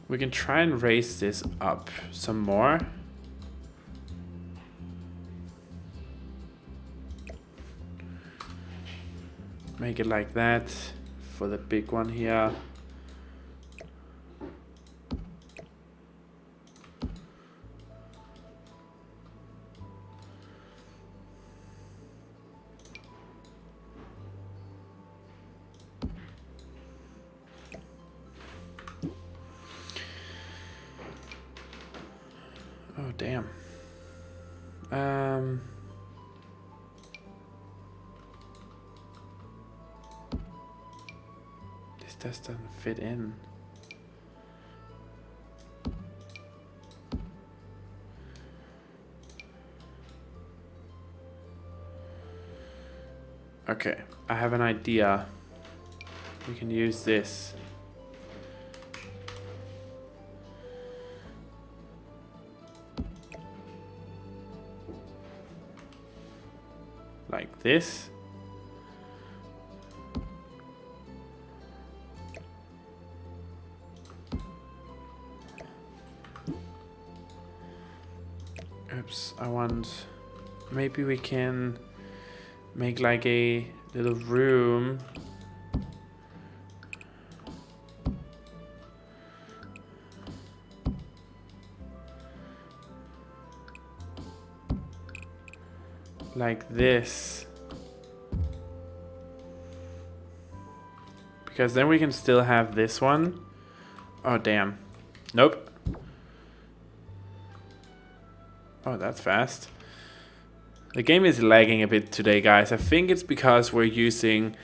We can try and raise this up some more. Make it like that for the big one here. Oh, damn. This just doesn't fit in. Okay, I have an idea. We can use this. Like this. Oops, I want... Maybe we can make like a little room. like this. Because then we can still have this one. Oh, damn. Nope. Oh, that's fast. The game is lagging a bit today, guys. I think it's because we're using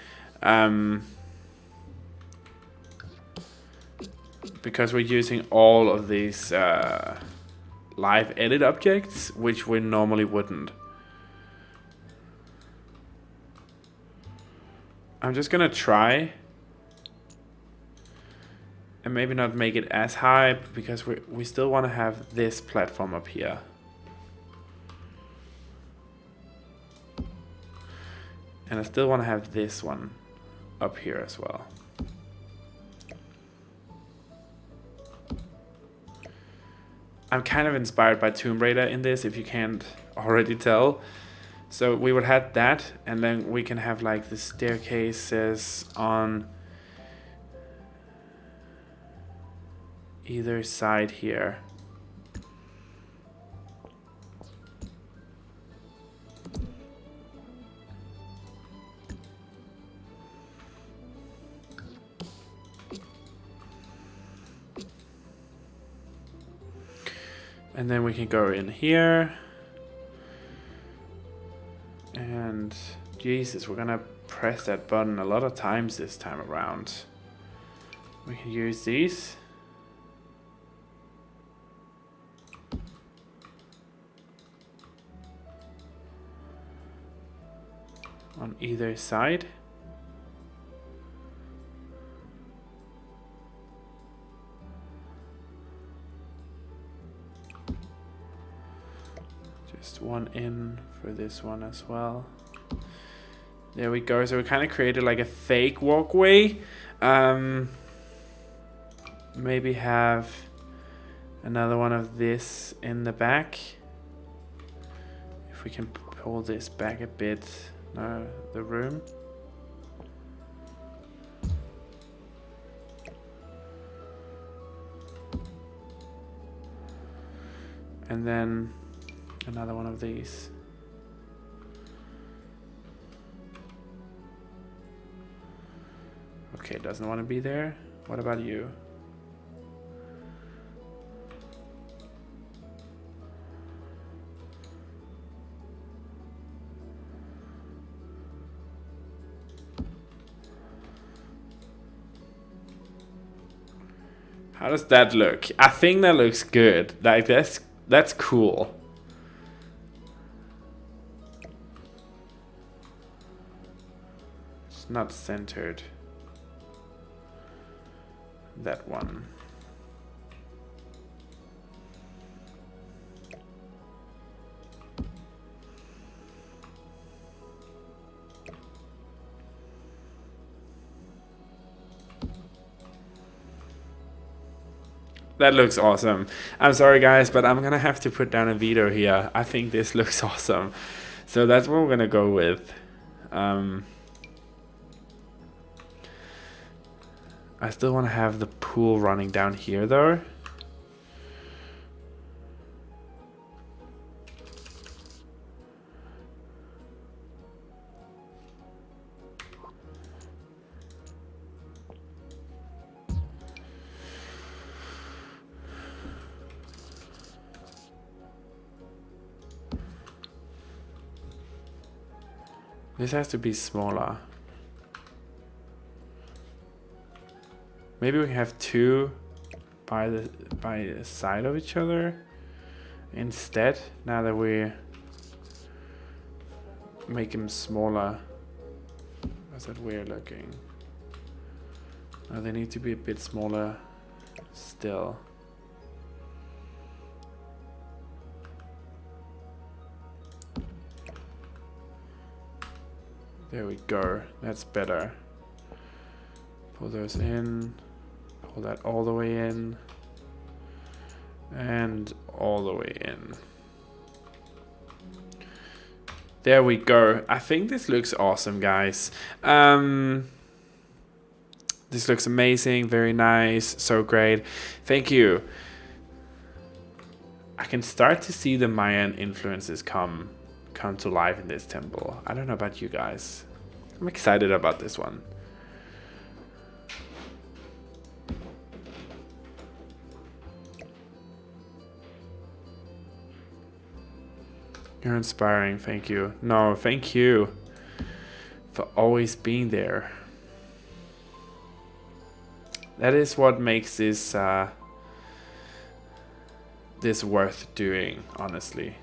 all of these live edit objects, which we normally wouldn't. I'm just gonna try and maybe not make it as high, because we still want to have this platform up here. And I still want to have this one up here as well. I'm kind of inspired by Tomb Raider in this, if you can't already tell. So we would have that, and then we can have like the staircases on either side here. And then we can go in here. And Jesus, we're gonna press that button a lot of times this time around. We can use these. On either side. Just one in for this one as well. There we go. So we kind of created like a fake walkway. Maybe have another one of this in the back. If we can pull this back a bit. No, the room. And then another one of these. Okay, doesn't want to be there. What about you? How does that look? I think that looks good. Like that's cool. It's not centered. That one. That looks awesome. I'm sorry guys, but I'm gonna have to put down a veto here. I think this looks awesome. So that's what we're gonna go with. I still want to have the pool running down here though. This has to be smaller. Maybe we have two by the side of each other instead. Now that we make them smaller. That's that weird looking. No, they need to be a bit smaller still. There we go. That's better. Pull those in. Pull that all the way in. And all the way in. There we go. I think this looks awesome, guys. This looks amazing. Very nice. So great. Thank you. I can start to see the Mayan influences come come to life in this temple. I don't know about you guys. I'm excited about this one. You're inspiring, thank you. No, thank you for always being there. That is what makes this this worth doing, honestly.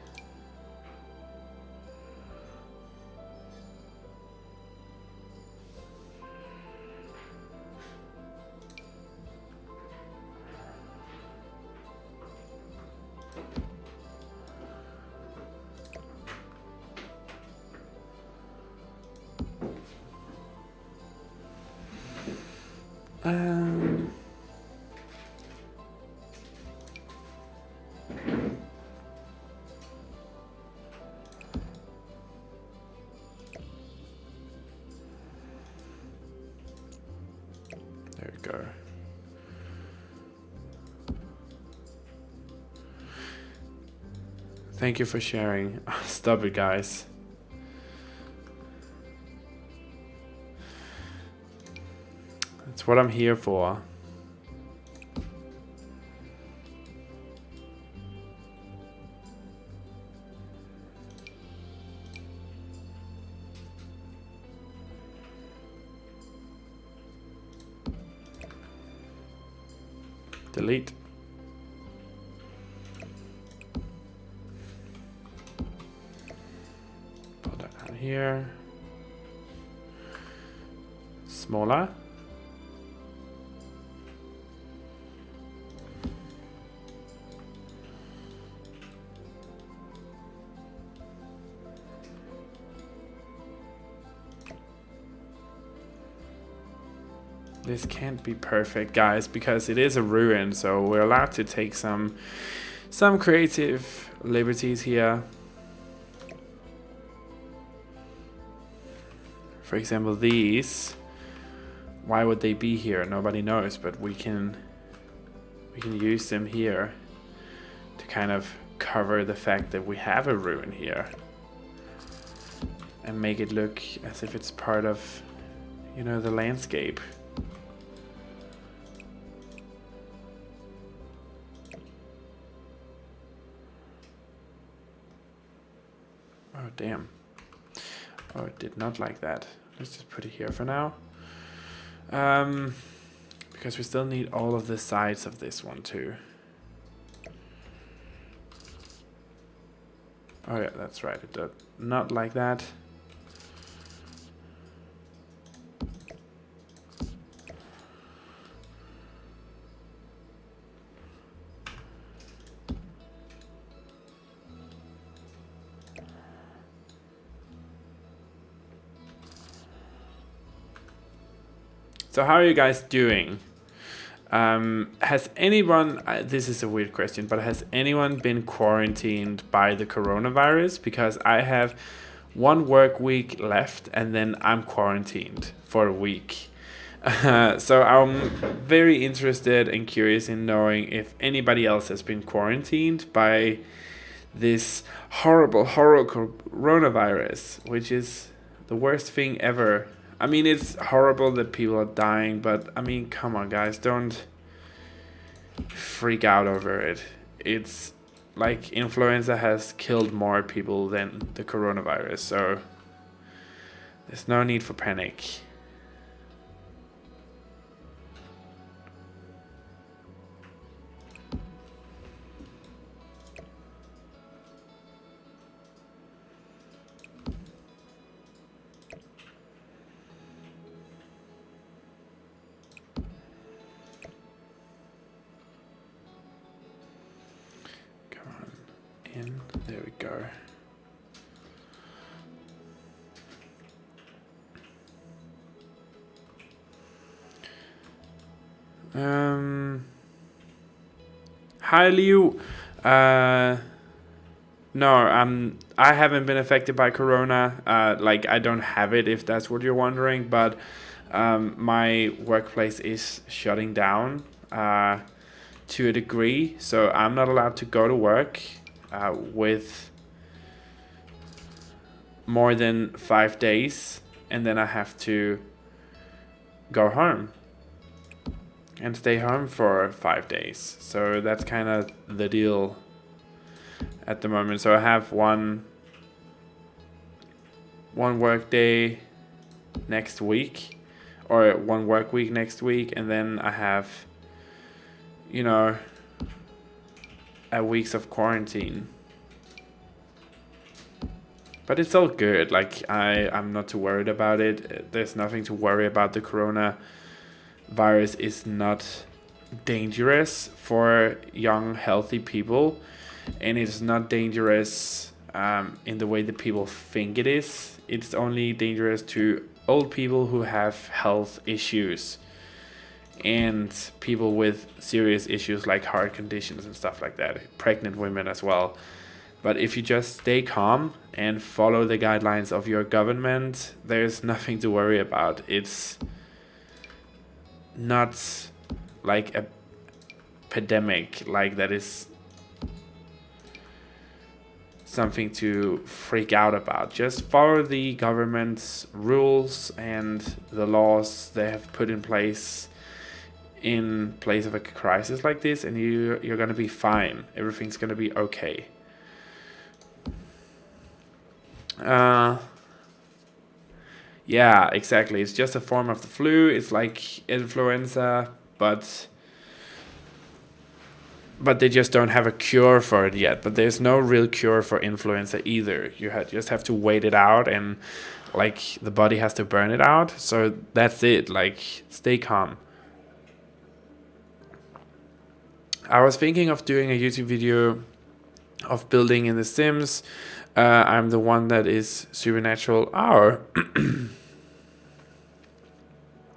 There we go. Thank you for sharing. Stop it, guys. That's what I'm here for. Delete. Put that down here. Smaller. This can't be perfect, guys, because it is a ruin, so we're allowed to take some creative liberties here. For example, these. Why would they be here? Nobody knows, but we can use them here to kind of cover the fact that we have a ruin here and make it look as if it's part of, you know, the landscape. Oh, damn. Oh, it did not like that. Let's just put it here for now. Because we still need all of the sides of this one too. Oh yeah, that's right. It did not like that. So how are you guys doing? Has anyone, this is a weird question, but has anyone been quarantined by the coronavirus? Because I have 1 work week left and then I'm quarantined for a week. So I'm very interested and curious in knowing if anybody else has been quarantined by this horrible coronavirus, which is the worst thing ever. I mean, it's horrible that people are dying, but I mean, come on, guys, don't freak out over it. It's like influenza has killed more people than the coronavirus, so there's no need for panic. There we go. Hi Liu. No, I haven't been affected by corona. Like I don't have it, if that's what you're wondering, but my workplace is shutting down to a degree, so I'm not allowed to go to work with more than 5 days, and then I have to go home and stay home for 5 days. So that's kind of the deal at the moment. So I have one work day next week, or 1 work week next week, and then I have, you know, a weeks of quarantine. But it's all good. Like, I'm not too worried about it. There's nothing to worry about. The coronavirus is not dangerous for young, healthy people, and it's not dangerous in the way that people think it is. It's only dangerous to old people who have health issues and people with serious issues like heart conditions and stuff like that, pregnant women as well. But if you just stay calm and follow the guidelines of your government, there's nothing to worry about. It's not like a pandemic, like that is something to freak out about. Just follow the government's rules and the laws they have put in place of a crisis like this, and you're gonna be fine. Everything's gonna be okay. Yeah, exactly. It's just a form of the flu. It's like influenza, but they just don't have a cure for it yet. But there's no real cure for influenza either. You just have to wait it out, and like the body has to burn it out. So that's it. Like, stay calm. I was thinking of doing a YouTube video of building in The Sims. I'm the one that is supernatural. Oh.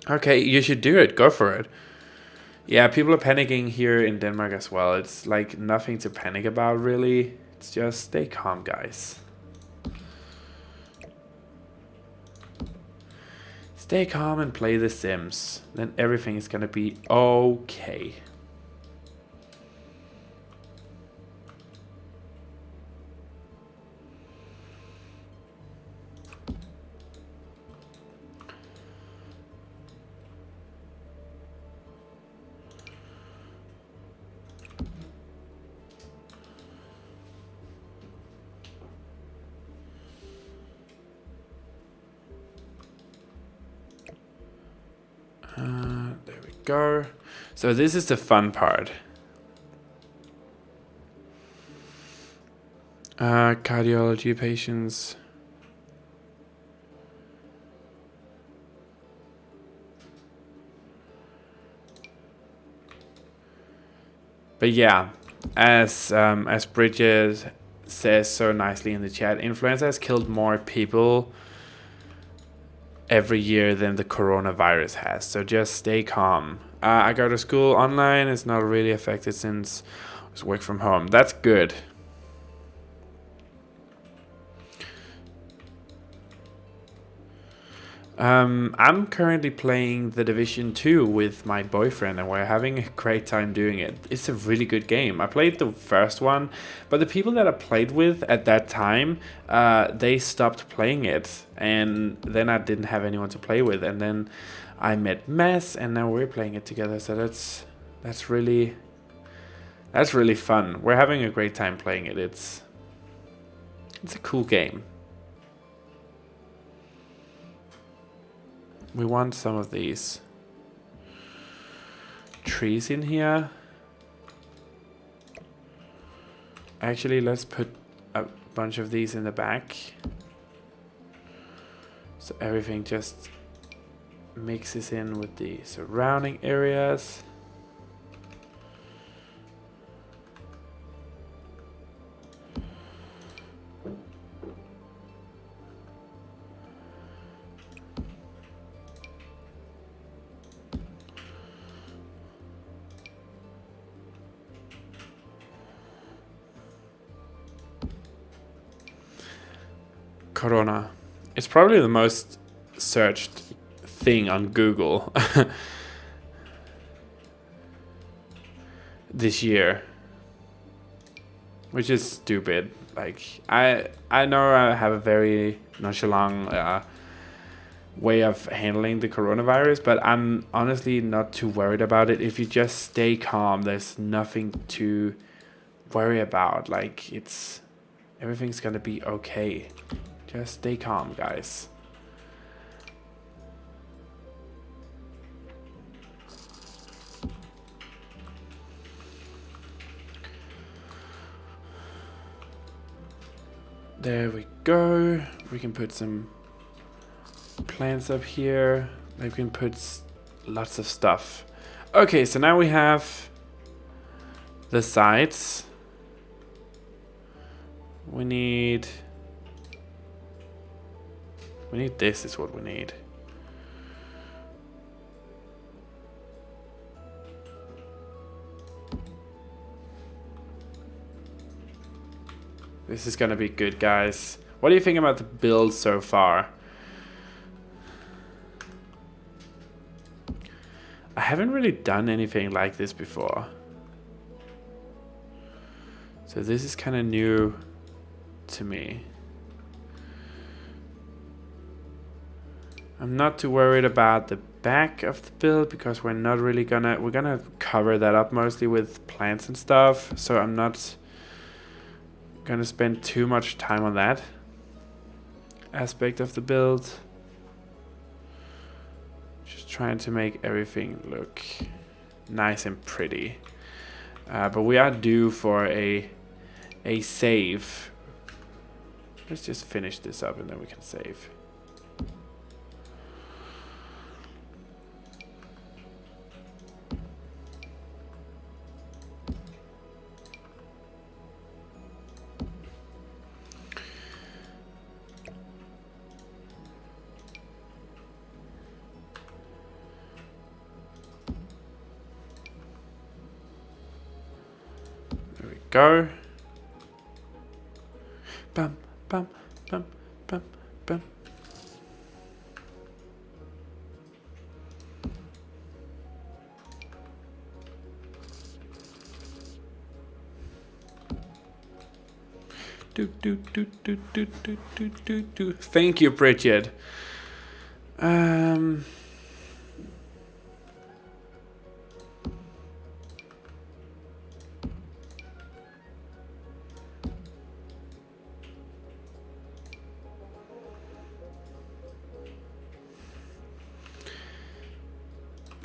Okay, you should do it. Go for it. Yeah, people are panicking here in Denmark as well. It's like nothing to panic about, really. It's just stay calm, guys. Stay calm and play The Sims. Then everything is gonna be okay. There we go. So this is the fun part. Cardiology patients. But yeah, as Bridget says so nicely in the chat, influenza has killed more people every year than the coronavirus has. So just stay calm. I go to school online. It's not really affected since I was work from home. That's good. I'm currently playing The Division 2 with my boyfriend, and we're having a great time doing it. It's a really good game. I played the first one, but the people that I played with at that time, they stopped playing it, and then I didn't have anyone to play with, and then I met Mess, and now we're playing it together. So that's really fun. We're having a great time playing it. It's a cool game. We want some of these trees in here. Actually, let's put a bunch of these in the back. So everything just mixes in with the surrounding areas. Corona. It's probably the most searched thing on Google this year, which is stupid. Like, I know I have a very nonchalant way of handling the coronavirus, but I'm honestly not too worried about it. If you just stay calm, there's nothing to worry about. Like, everything's gonna be okay. Just stay calm, guys. There we go. We can put some plants up here. We can put lots of stuff. Okay, so now we have the sides. We need this is what we need. This is gonna be good, guys. What do you think about the build so far? I haven't really done anything like this before. So this is kind of new to me. I'm not too worried about the back of the build because we're not really we're gonna cover that up mostly with plants and stuff. So I'm not gonna spend too much time on that aspect of the build. Just trying to make everything look nice and pretty. But we are due for a save. Let's just finish this up and then we can save. There we go. Bum, bum, bum, bum, bum. Do. Thank you, Bridget.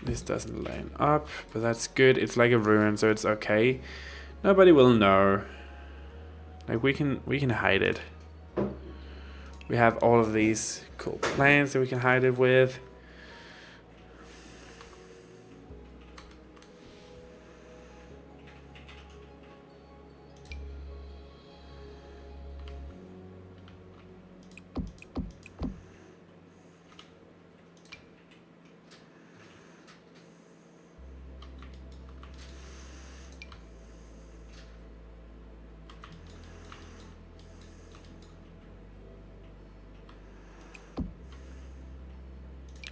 This doesn't line up, but that's good. It's like a ruin, so it's okay. Nobody will know. Like, we can hide it. We have all of these cool plants that we can hide it with.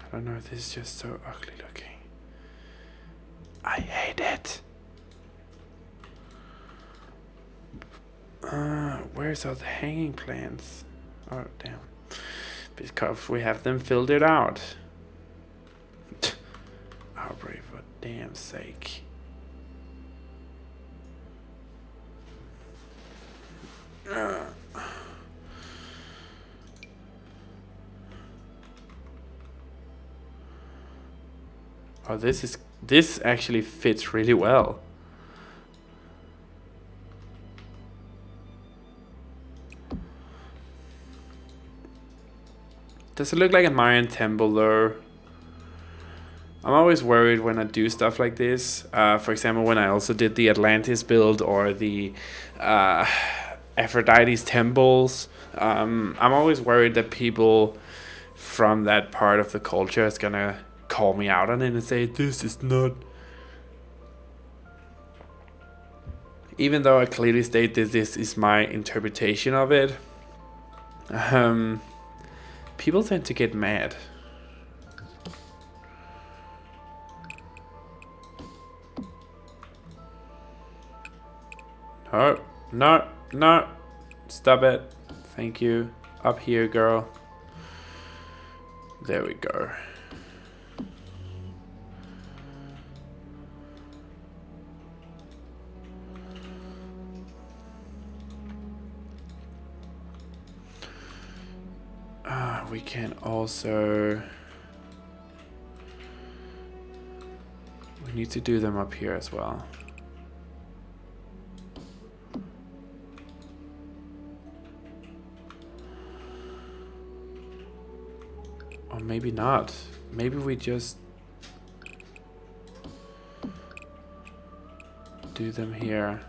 I don't know, this is just so ugly looking. I hate it. Where's all the hanging plants? Oh, damn. Because we have them filtered out. Auvbri, for damn sake. Oh, this actually fits really well. Does it look like a Mayan temple though? I'm always worried when I do stuff like this. For example, when I also did the Atlantis build or the Aphrodite's temples. I'm always worried that people from that part of the culture is gonna call me out on it and say this is not, even though I clearly state that this is my interpretation of it. People tend to get mad. No, stop it. Thank you. up here, girl. There we go. We can also... We need to do them up here as well. Or maybe not. Maybe we just do them here.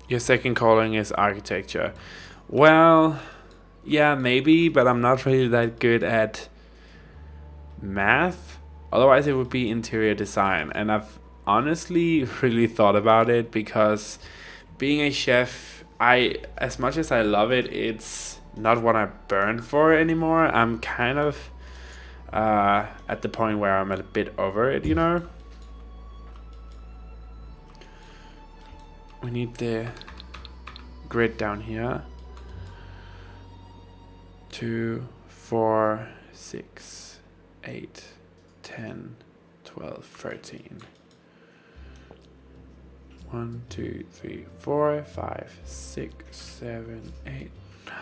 Your second calling is architecture. Well, yeah, maybe, but I'm not really that good at math. Otherwise, it would be interior design. And I've honestly really thought about it because being a chef, as much as I love it, it's not what I burn for anymore. I'm kind of at the point where I'm a bit over it, you know? We need the grid down here. 2, 4, 6, 8, 10, 12, 13. 1, 2, 3, 4, 5, 6, 7, 8, 9,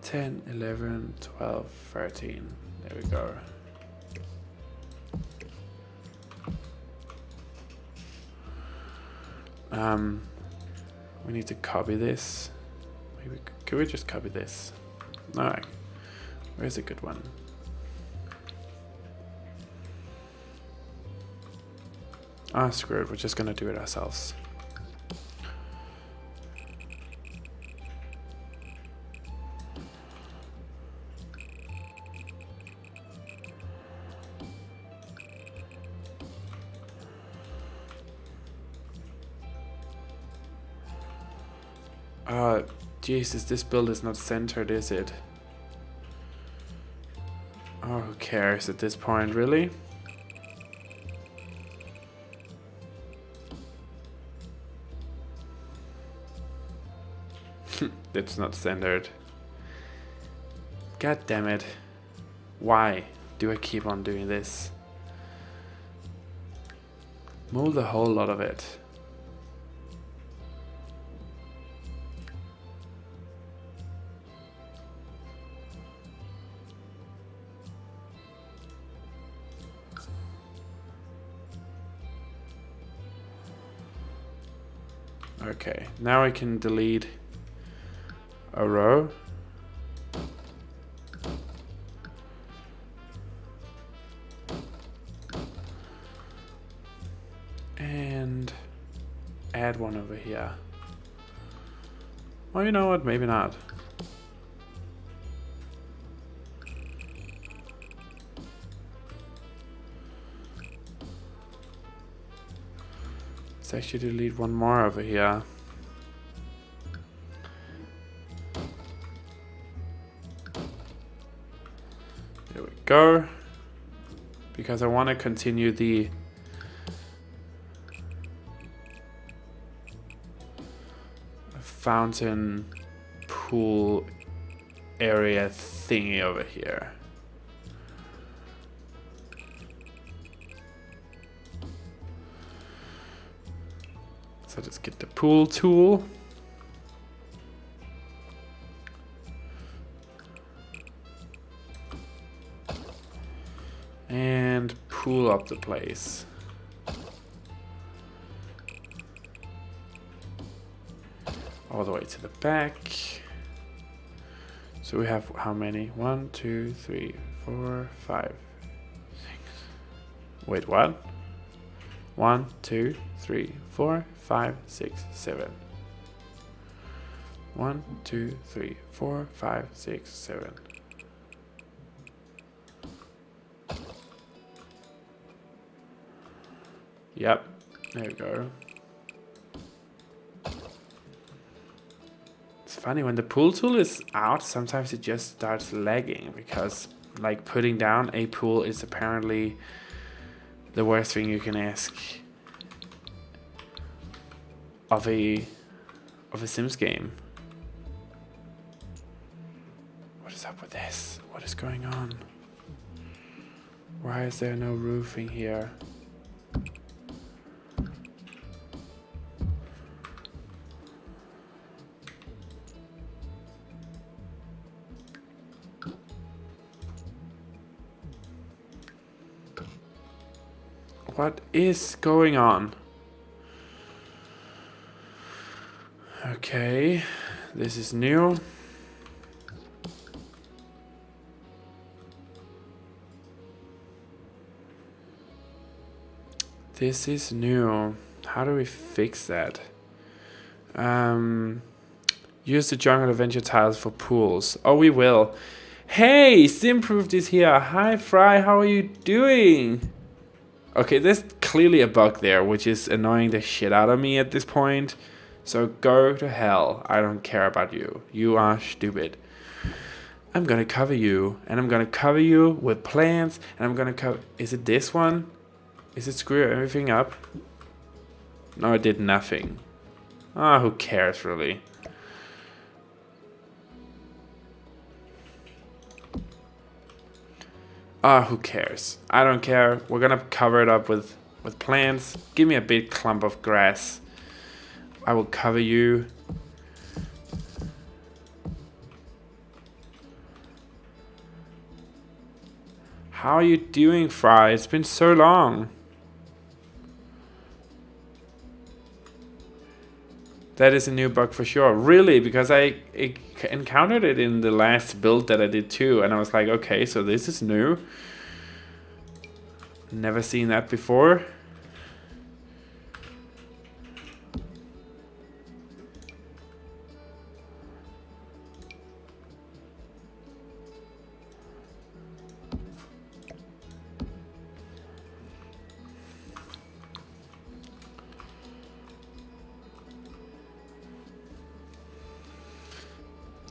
10, 11, 12, 13. There we go. We need to copy this. Maybe could we just copy this? No. Where's a good one? Ah, screw it. We're just gonna do it ourselves. Jesus, this build is not centered, is it? Oh, who cares at this point, really? It's not centered. God damn it. Why do I keep on doing this? Move the whole lot of it. Okay, now I can delete a row. And add one over here. Well, you know what? Maybe not. Let's actually delete one more over here. There we go. Because I want to continue the fountain pool area thingy over here. So just get the pool tool. And pool up the place. All the way to the back. So we have how many? 1, 2, 3, 4, 5, 6. Wait, what? 1, 2, 3, 4, 5, 6, 7. 1, 2, 3, 4, 5, 6, 7. Yep, there we go. It's funny, when the pool tool is out, sometimes it just starts lagging because like putting down a pool is apparently the worst thing you can ask of a Sims game. What is up with this? What is going on? Why is there no roofing here? What is going on? Okay, this is new. This is new. How do we fix that? Use the jungle adventure tiles for pools. Oh, we will. Hey, Simproof is here. Hi, Fry. How are you doing? Okay, there's clearly a bug there, which is annoying the shit out of me at this point. So go to hell. I don't care about you. You are stupid. I'm gonna cover you, and I'm gonna cover you with plants, and I'm gonna cover... Is it this one? Is it screw everything up? No, it did nothing. Ah, who cares, really? Ah, who cares? I don't care. We're gonna cover it up with plants. Give me a big clump of grass. I will cover you. How are you doing, Fry? It's been so long. That is a new bug for sure. Really? Because I encountered it in the last build that I did too. And I was like, okay, so this is new. Never seen that before.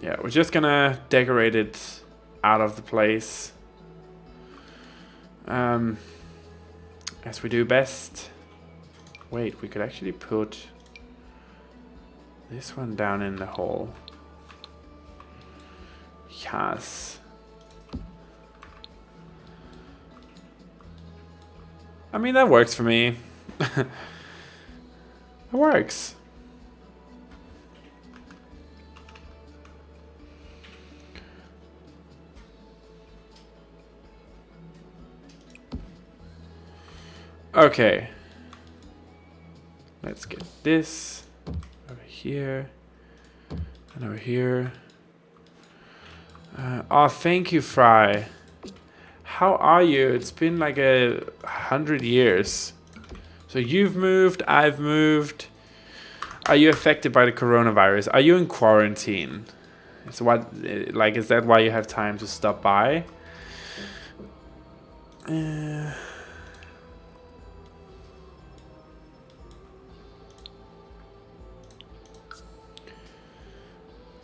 Yeah, we're just gonna decorate it out of the place. As we do best. Wait, we could actually put this one down in the hole. Yes. I mean, that works for me. It works. Okay. Let's get this over here and over here. Oh, thank you, Fry. How are you? It's been like 100 years. So you've moved, I've moved. Are you affected by the coronavirus? Are you in quarantine? So what, like, is that why you have time to stop by?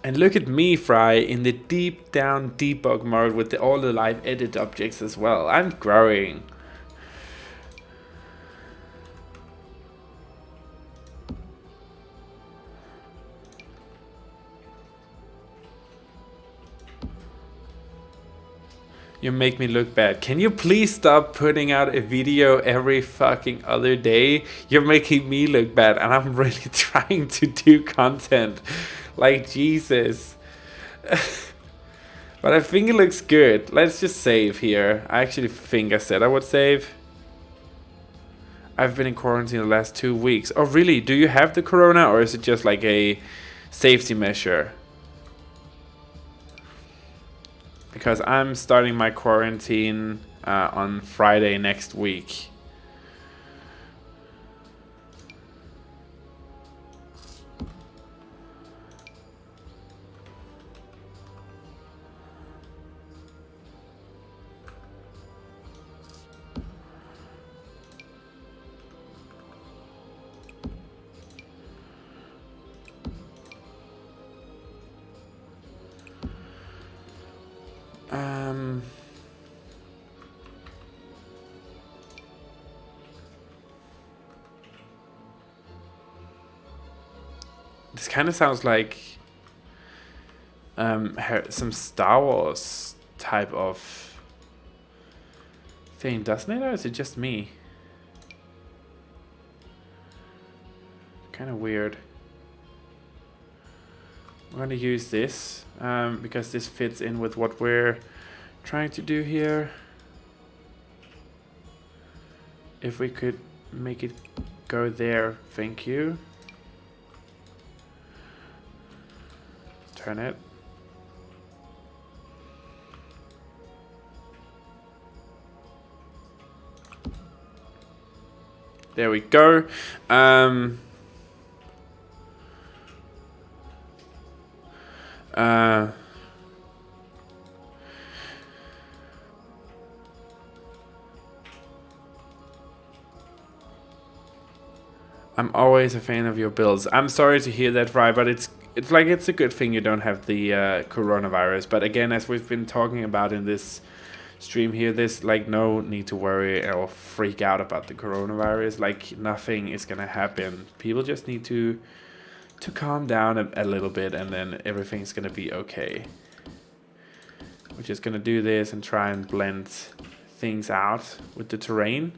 And look at me, Fry, in the deep down debug mode with all the live edit objects as well. I'm growing. You make me look bad. Can you please stop putting out a video every fucking other day? You're making me look bad, and I'm really trying to do content. Like, Jesus. But I think it looks good. Let's just save here. I actually think I said I would save. I've been in quarantine the last 2 weeks. Oh, really? Do you have the corona, or is it just like a safety measure? Because I'm starting my quarantine on Friday next week. This kind of sounds like some Star Wars type of thing, doesn't it? Or is it just me? Kind of weird. I'm going to use this because this fits in with what we're trying to do here. If we could make it go there, thank you. Turn it. There we go. I'm always a fan of your builds. I'm sorry to hear that, Fry, but it's like it's a good thing you don't have the coronavirus. But again, as we've been talking about in this stream here, there's like no need to worry or freak out about the coronavirus. Like nothing is gonna happen. People just need to calm down a little bit, and then everything's gonna be okay. We're just gonna do this and try and blend things out with the terrain.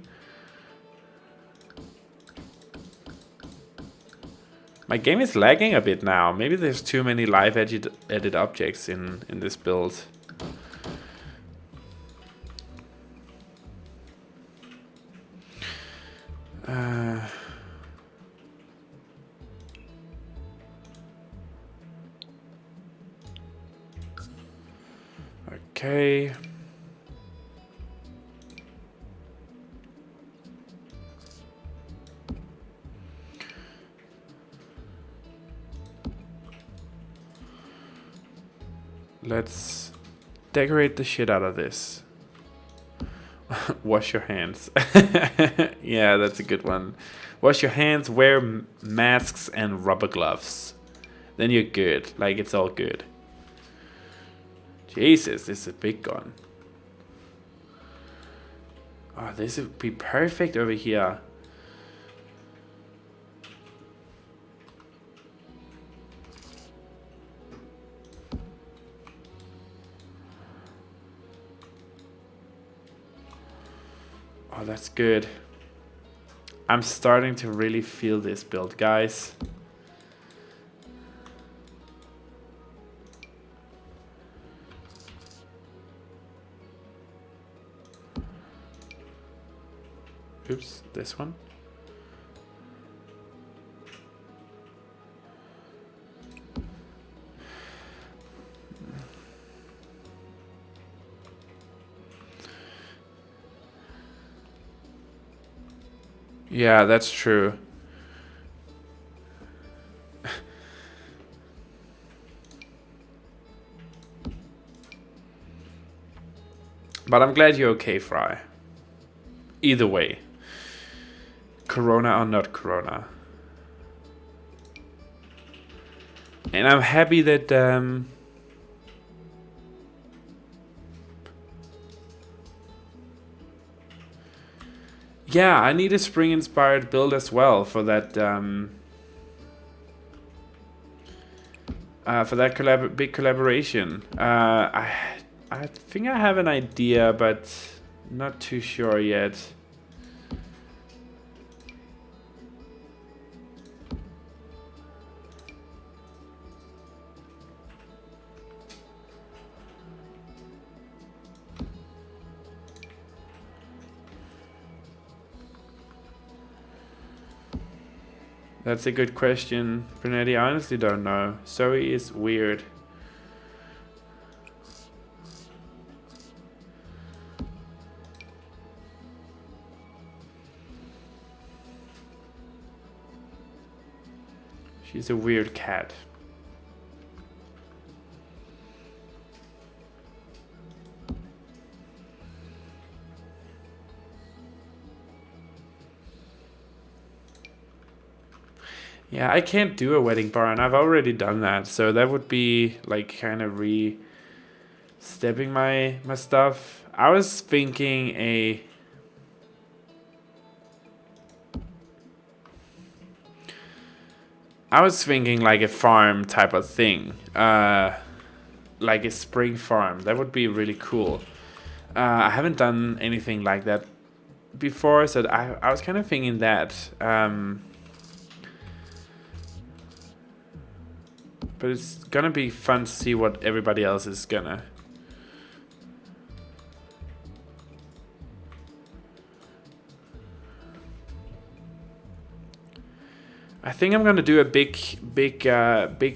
My game is lagging a bit now. Maybe there's too many live edit objects in this build. Okay. Let's decorate the shit out of this. Wash your hands. Yeah, that's a good one. Wash your hands, wear masks and rubber gloves. Then you're good. Like, it's all good. Jesus, this is a big gun. Oh, this would be perfect over here. Oh, that's good. I'm starting to really feel this build, guys. Oops, this one. Yeah, that's true. But I'm glad you're okay, Fry. Either way. Corona or not Corona. And I'm happy that yeah, I need a spring-inspired build as well for that big collaboration. I think I have an idea, but not too sure yet. That's a good question, Brunetti. I honestly don't know. Zoe is weird. She's a weird cat. Yeah, I can't do a wedding bar, and I've already done that, so that would be like kind of re-stepping my stuff. I was thinking I was thinking like a farm type of thing, like a spring farm. That would be really cool. I haven't done anything like that before, so I was kind of thinking that. But it's gonna be fun to see what everybody else is gonna. I think I'm gonna do a big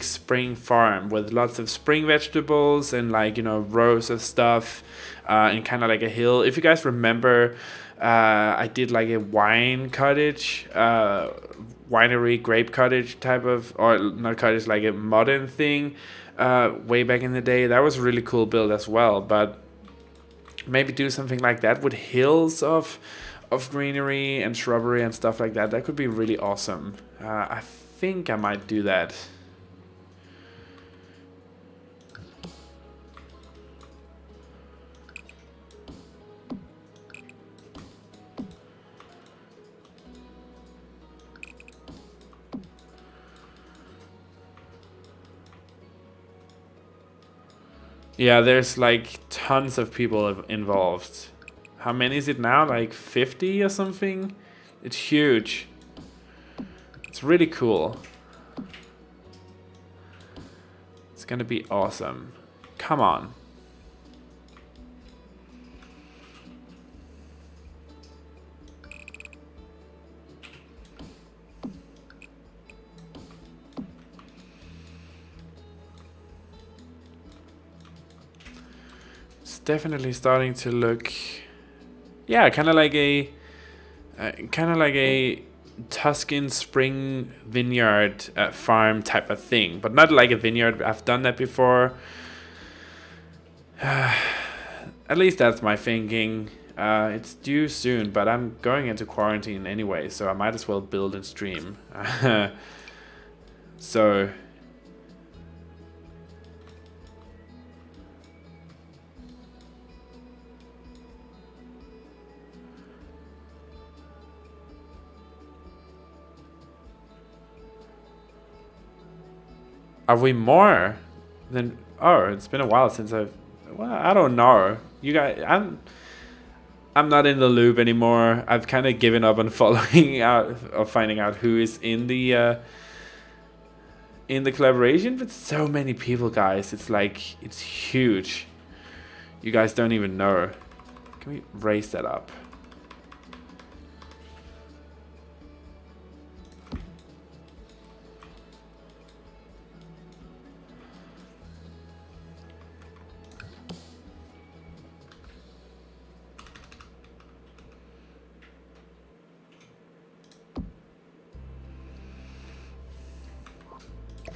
spring farm with lots of spring vegetables and like, you know, rows of stuff, and kind of like a hill. If you guys remember, I did like a wine cottage, winery grape cottage type of, or not cottage, like a modern thing, way back in the day. That was a really cool build as well. But maybe do something like that with hills of greenery and shrubbery and stuff like that. That could be really awesome. I think I might do that. Yeah, there's like tons of people involved. How many is it now? Like 50 or something? It's huge. It's really cool. It's gonna be awesome. Come on. It's definitely starting to look, yeah, kind of like a Tuscan spring vineyard farm type of thing, but not like a vineyard. I've done that before. At least that's my thinking. It's due soon, but I'm going into quarantine anyway, so I might as well build and stream. So are we more than? Oh, it's been a while since I've. Well, I don't know. You guys, I'm not in the loop anymore. I've kind of given up on following out or finding out who is in the collaboration. But so many people, guys. It's like it's huge. You guys don't even know. Can we raise that up?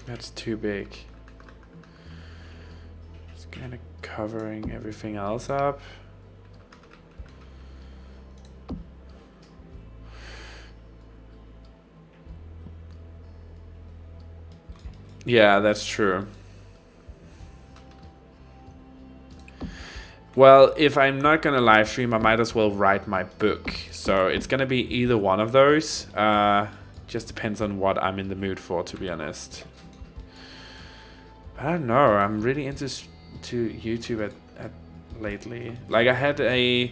That's too big. It's kind of covering everything else up. Yeah, that's true. Well, if I'm not gonna live stream, I might as well write my book. So it's gonna be either one of those. Just depends on what I'm in the mood for, to be honest. I don't know. I'm really into YouTube at lately. Like I had a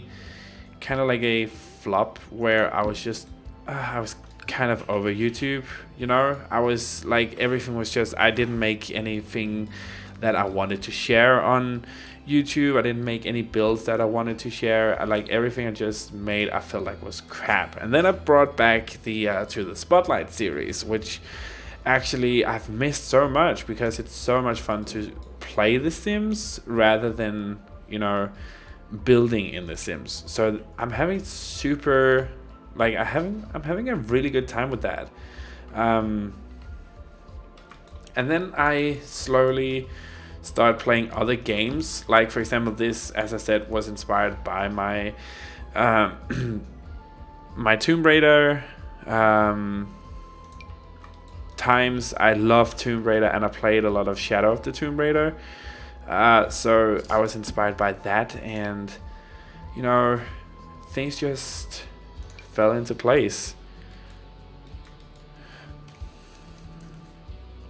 kind of like a flop where I was just I was kind of over YouTube. You know, I was like everything was just I didn't make anything that I wanted to share on YouTube. I didn't make any builds that I wanted to share. Like everything I just made, I felt like was crap. And then I brought back the to the Spotlight series, which actually I've missed so much because it's so much fun to play The Sims rather than, you know, building in The Sims. So I'm having super, like I'm having a really good time with that. And then I slowly start playing other games. Like for example, this, as I said, was inspired by my my Tomb Raider times. I love Tomb Raider and I played a lot of Shadow of the Tomb Raider. So I was inspired by that, and you know, things just fell into place.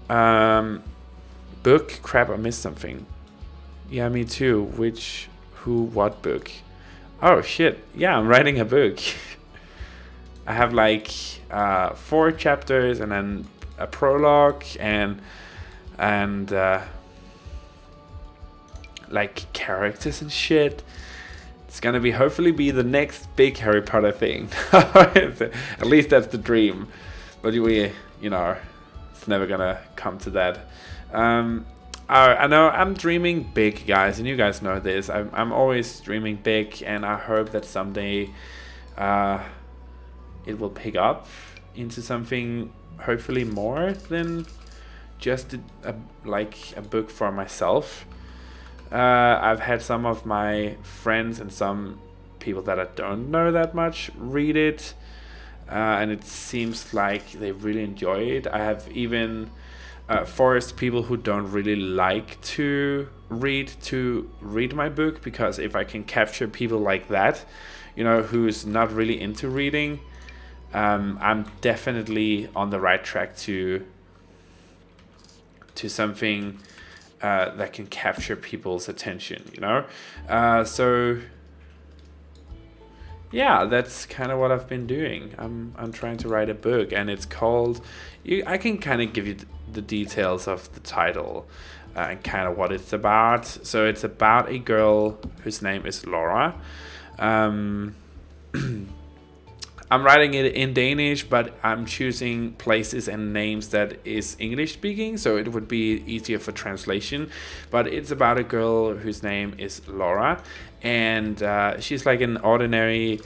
Book? Crap, I missed something. Yeah, me too. Which, who, what book? Oh shit, yeah, I'm writing a book. I have like 4 chapters and then a prologue and like characters and shit. It's gonna be hopefully be the next big Harry Potter thing. At least that's the dream. But we, you know, it's never gonna come to that. I know I'm dreaming big, guys, and you guys know this. I'm always dreaming big, and I hope that someday it will pick up into something hopefully more than just a book for myself. I've had some of my friends and some people that I don't know that much read it, and it seems like they really enjoy it. I have even forced people who don't really like to read my book, because if I can capture people like that, you know, who's not really into reading, I'm definitely on the right track to something that can capture people's attention, you know. So yeah, that's kind of what I've been doing. I'm trying to write a book, and it's called, I can kind of give you the details of the title and kind of what it's about. So it's about a girl whose name is Laura. I'm writing it in Danish, but I'm choosing places and names that is English speaking, so it would be easier for translation. But it's about a girl whose name is Laura, and she's like an ordinary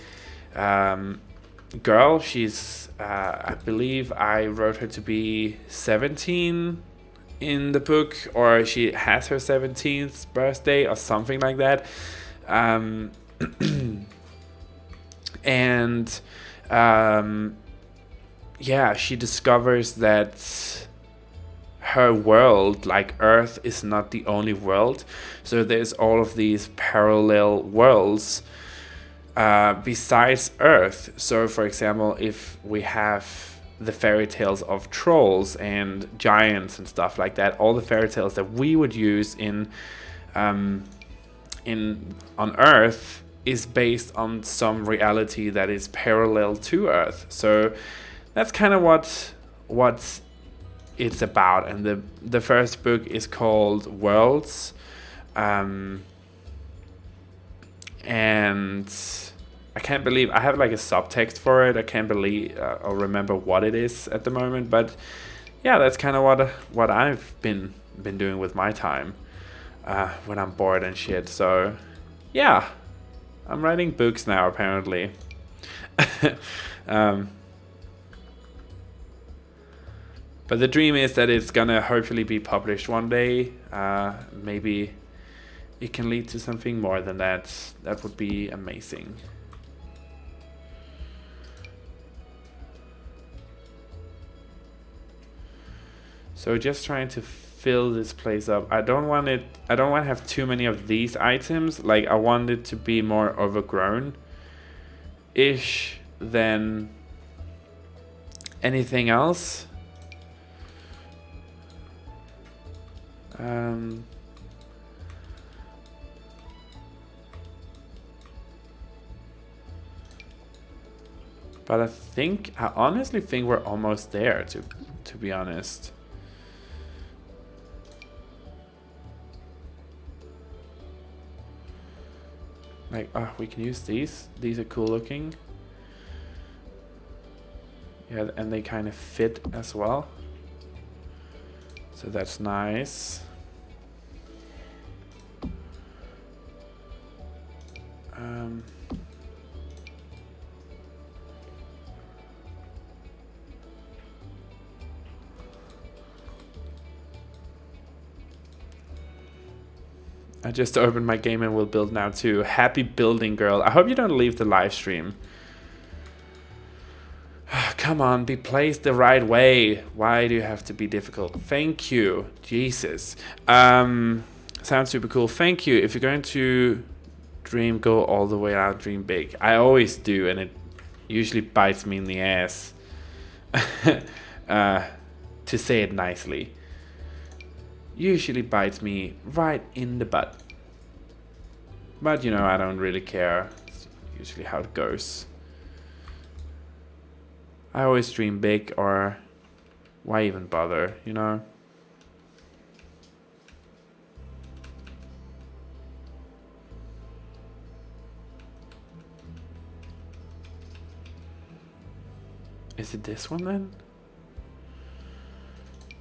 girl. She's, I believe I wrote her to be 17 in the book, or she has her 17th birthday or something like that. And yeah, she discovers that her world, like Earth, is not the only world. So there's all of these parallel worlds besides Earth. So for example, if we have the fairy tales of trolls and giants and stuff like that, all the fairy tales that we would use on Earth is based on some reality that is parallel to Earth. So that's kind of what it's about. And the first book is called Worlds, and I can't believe I have like a subtext for it. I can't believe or remember what it is at the moment, but yeah, that's kind of what I've been doing with my time when I'm bored and shit. So yeah, I'm writing books now, apparently. But the dream is that it's gonna hopefully be published one day. Maybe it can lead to something more than that. That would be amazing. So just trying to fill this place up. I don't want to have too many of these items. Like, I want it to be more overgrown ish than anything else. But I honestly think we're almost there, to be honest. Like, oh, we can use these. These are cool looking. Yeah, and they kind of fit as well. So that's nice. I just opened my game and will build now too. Happy building, girl. I hope you don't leave the live stream. Come on, be placed the right way. Why do you have to be difficult? Thank you. Jesus. Sounds super cool. Thank you. If you're going to dream, go all the way out, dream big. I always do, and it usually bites me in the ass. To say it nicely. usually bites me right in the butt. But you know, I don't really care. It's usually how it goes. I always dream big, or why even bother, you know? Is it this one then?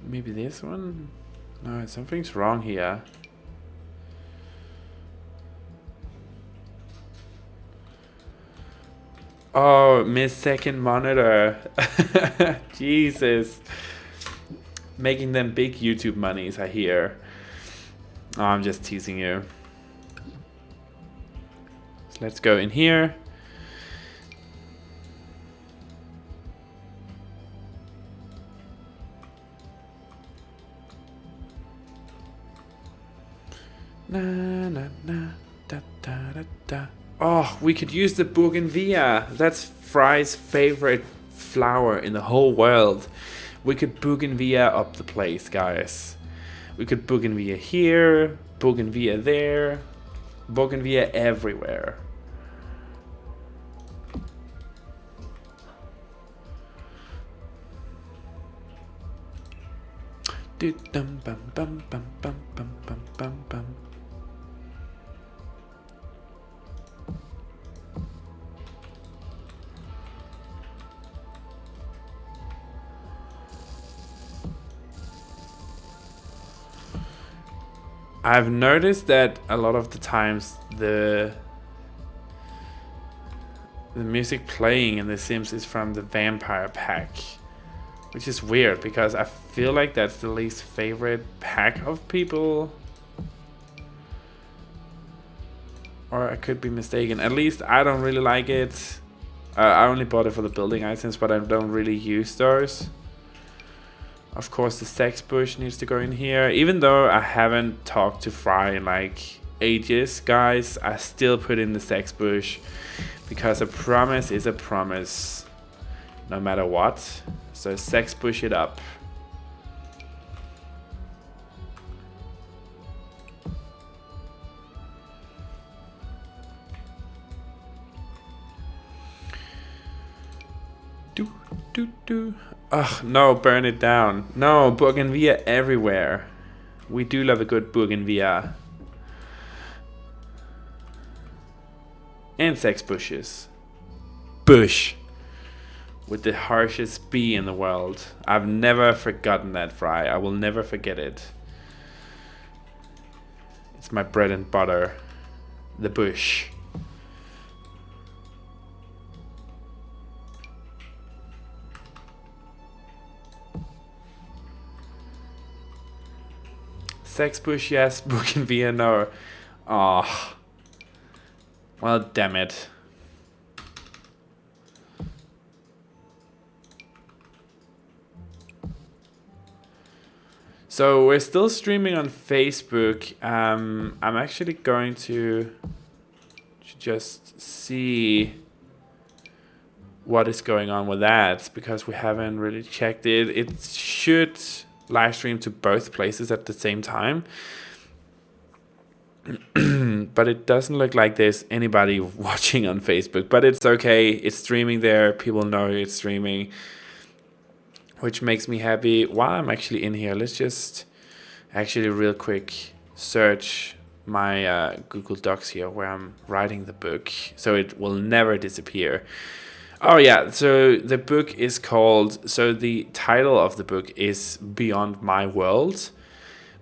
Maybe this one? No, something's wrong here. Oh, miss second monitor. Jesus. Making them big YouTube monies, I hear. Oh, I'm just teasing you. So let's go in here. Na na na da da da da. Oh, we could use the bougainvillea. That's Fry's favorite flower in the whole world. We could bougainvillea up the place, guys. We could bougainvillea here, bougainvillea there, bougainvillea everywhere. Do dum bum bum bum bum bum bum bum bum. I've noticed that a lot of the times the music playing in The Sims is from the vampire pack, which is weird because I feel like that's the least favorite pack of people. Or I could be mistaken. At least I don't really like it. I only bought it for the building items, but I don't really use those. Of course, the sex bush needs to go in here. Even though I haven't talked to Fry in like ages, guys, I still put in the sex bush because a promise is a promise, no matter what. So sex bush it up. Do. Ugh, no, burn it down. No, bougainvillea everywhere. We do love a good bougainvillea. And sex bushes. Bush. With the harshest B in the world. I've never forgotten that, Fry. I will never forget it. It's my bread and butter. The bush. Sex bush, yes. Bougainvillea, no. Oh. Well, damn it. So we're still streaming on Facebook. I'm actually going to just see what is going on with that because we haven't really checked it. It should live stream to both places at the same time. But it doesn't look like there's anybody watching on Facebook. But it's okay. It's streaming there. People know it's streaming, which makes me happy. While I'm actually in here, let's just actually real quick search my Google Docs here where I'm writing the book so it will never disappear. Oh yeah, so the book is called, so the title of the book is Beyond My World,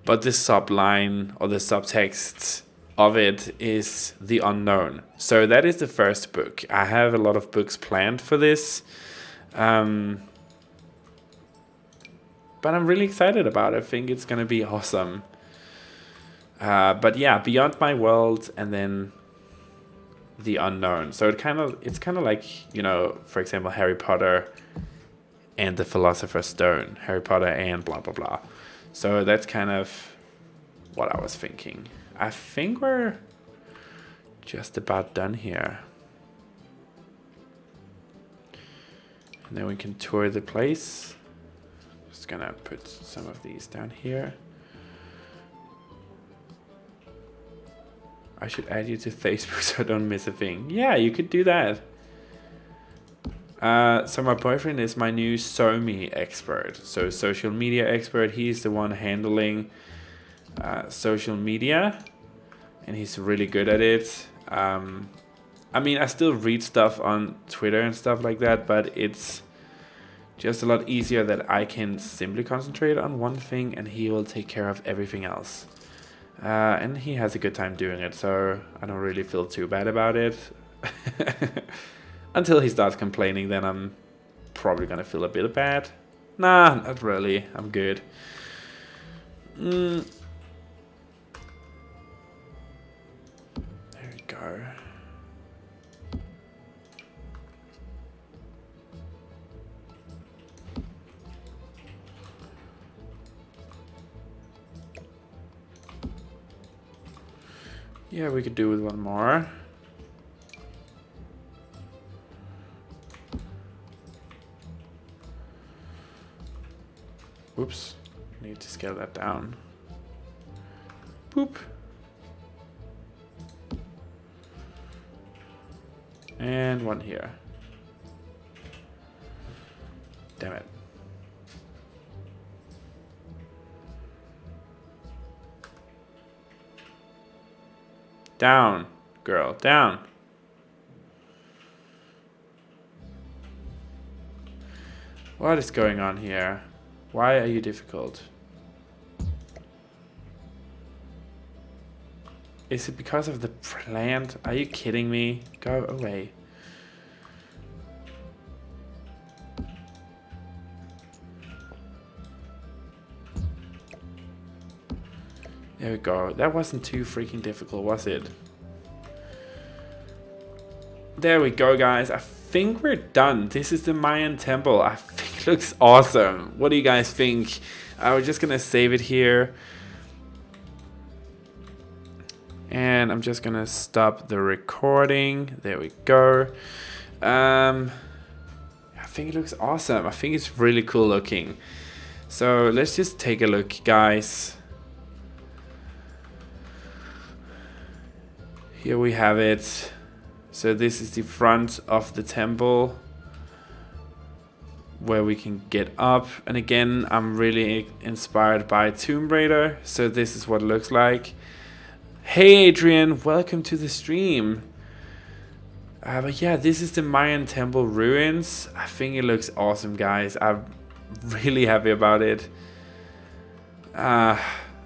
but the subline or the subtext of it is The Unknown. So that is the first book. I have a lot of books planned for this. But I'm really excited about it. I think it's gonna be awesome. But yeah, Beyond My World and then The Unknown. So it's kind of like, you know, for example, Harry Potter and the Philosopher's Stone. Harry Potter and blah blah blah. So that's kind of what I was thinking. I think we're just about done here. And then we can tour the place. Just gonna put some of these down here. I should add you to Facebook so I don't miss a thing. Yeah, you could do that. So my boyfriend is my new SoMe expert. So social media expert. He's the one handling social media. And he's really good at it. I mean, I still read stuff on Twitter and stuff like that, but it's just a lot easier that I can simply concentrate on one thing and he will take care of everything else. And he has a good time doing it, so I don't really feel too bad about it. Until he starts complaining, then I'm probably gonna feel a bit bad. Nah, not really. I'm good. There we go. Yeah, we could do with one more. Oops, need to scale that down. Boop. And one here. Damn it. Down, girl, down. What is going on here? Why are you difficult? Is it because of the plant? Are you kidding me? Go away. There we go. That wasn't too freaking difficult, was it? There we go, guys. I think we're done. This is the Mayan temple. I think it looks awesome. What do you guys think? We're just gonna save it here. And I'm just gonna stop the recording. There we go. I think it looks awesome. I think it's really cool looking. So let's just take a look, guys. Here we have it. So this is the front of the temple where we can get up. And again, I'm really inspired by Tomb Raider. So this is what it looks like. Hey Adrian, welcome to the stream. But yeah, this is the Mayan temple ruins. I think it looks awesome, guys. I'm really happy about it.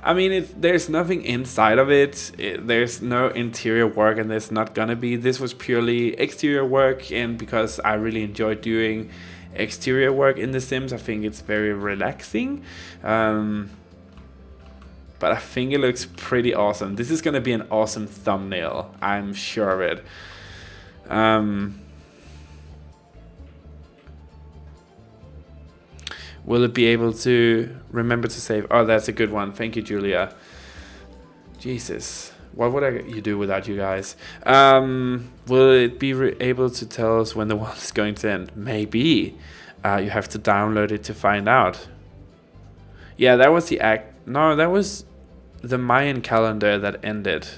I mean, there's nothing inside of it. There's no interior work, and there's not gonna be. This was purely exterior work, and because I really enjoy doing exterior work in The Sims, I think it's very relaxing. But I think it looks pretty awesome. This is gonna be an awesome thumbnail. I'm sure of it. Will it be able to remember to save? Oh, that's a good one. Thank you, Julia. Jesus, what would you do without you guys? Will it be able to tell us when the world is going to end? Maybe. You have to download it to find out. Yeah, that was the No, that was the Mayan calendar that ended.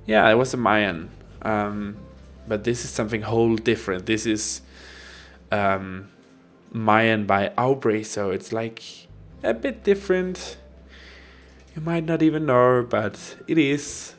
Yeah, it was the Mayan. But this is something whole different. This is Mayan by Auvbri, so it's like a bit different. You might not even know, but it is.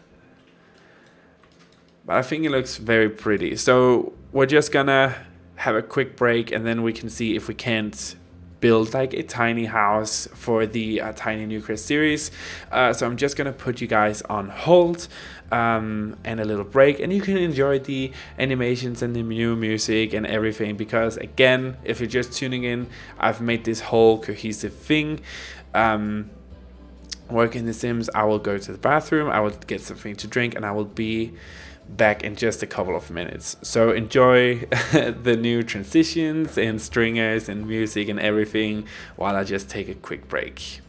But I think it looks very pretty. So we're just gonna have a quick break, and then we can see if we can't build like a tiny house for the Tiny Nuclear series. So I'm just gonna put you guys on hold and a little break, and you can enjoy the animations and the new music and everything, because again, if you're just tuning in, I've made this whole cohesive thing. Work in The Sims, I will go to the bathroom, I will get something to drink, and I will be back in just a couple of minutes. So enjoy the new transitions and stringers and music and everything while I just take a quick break.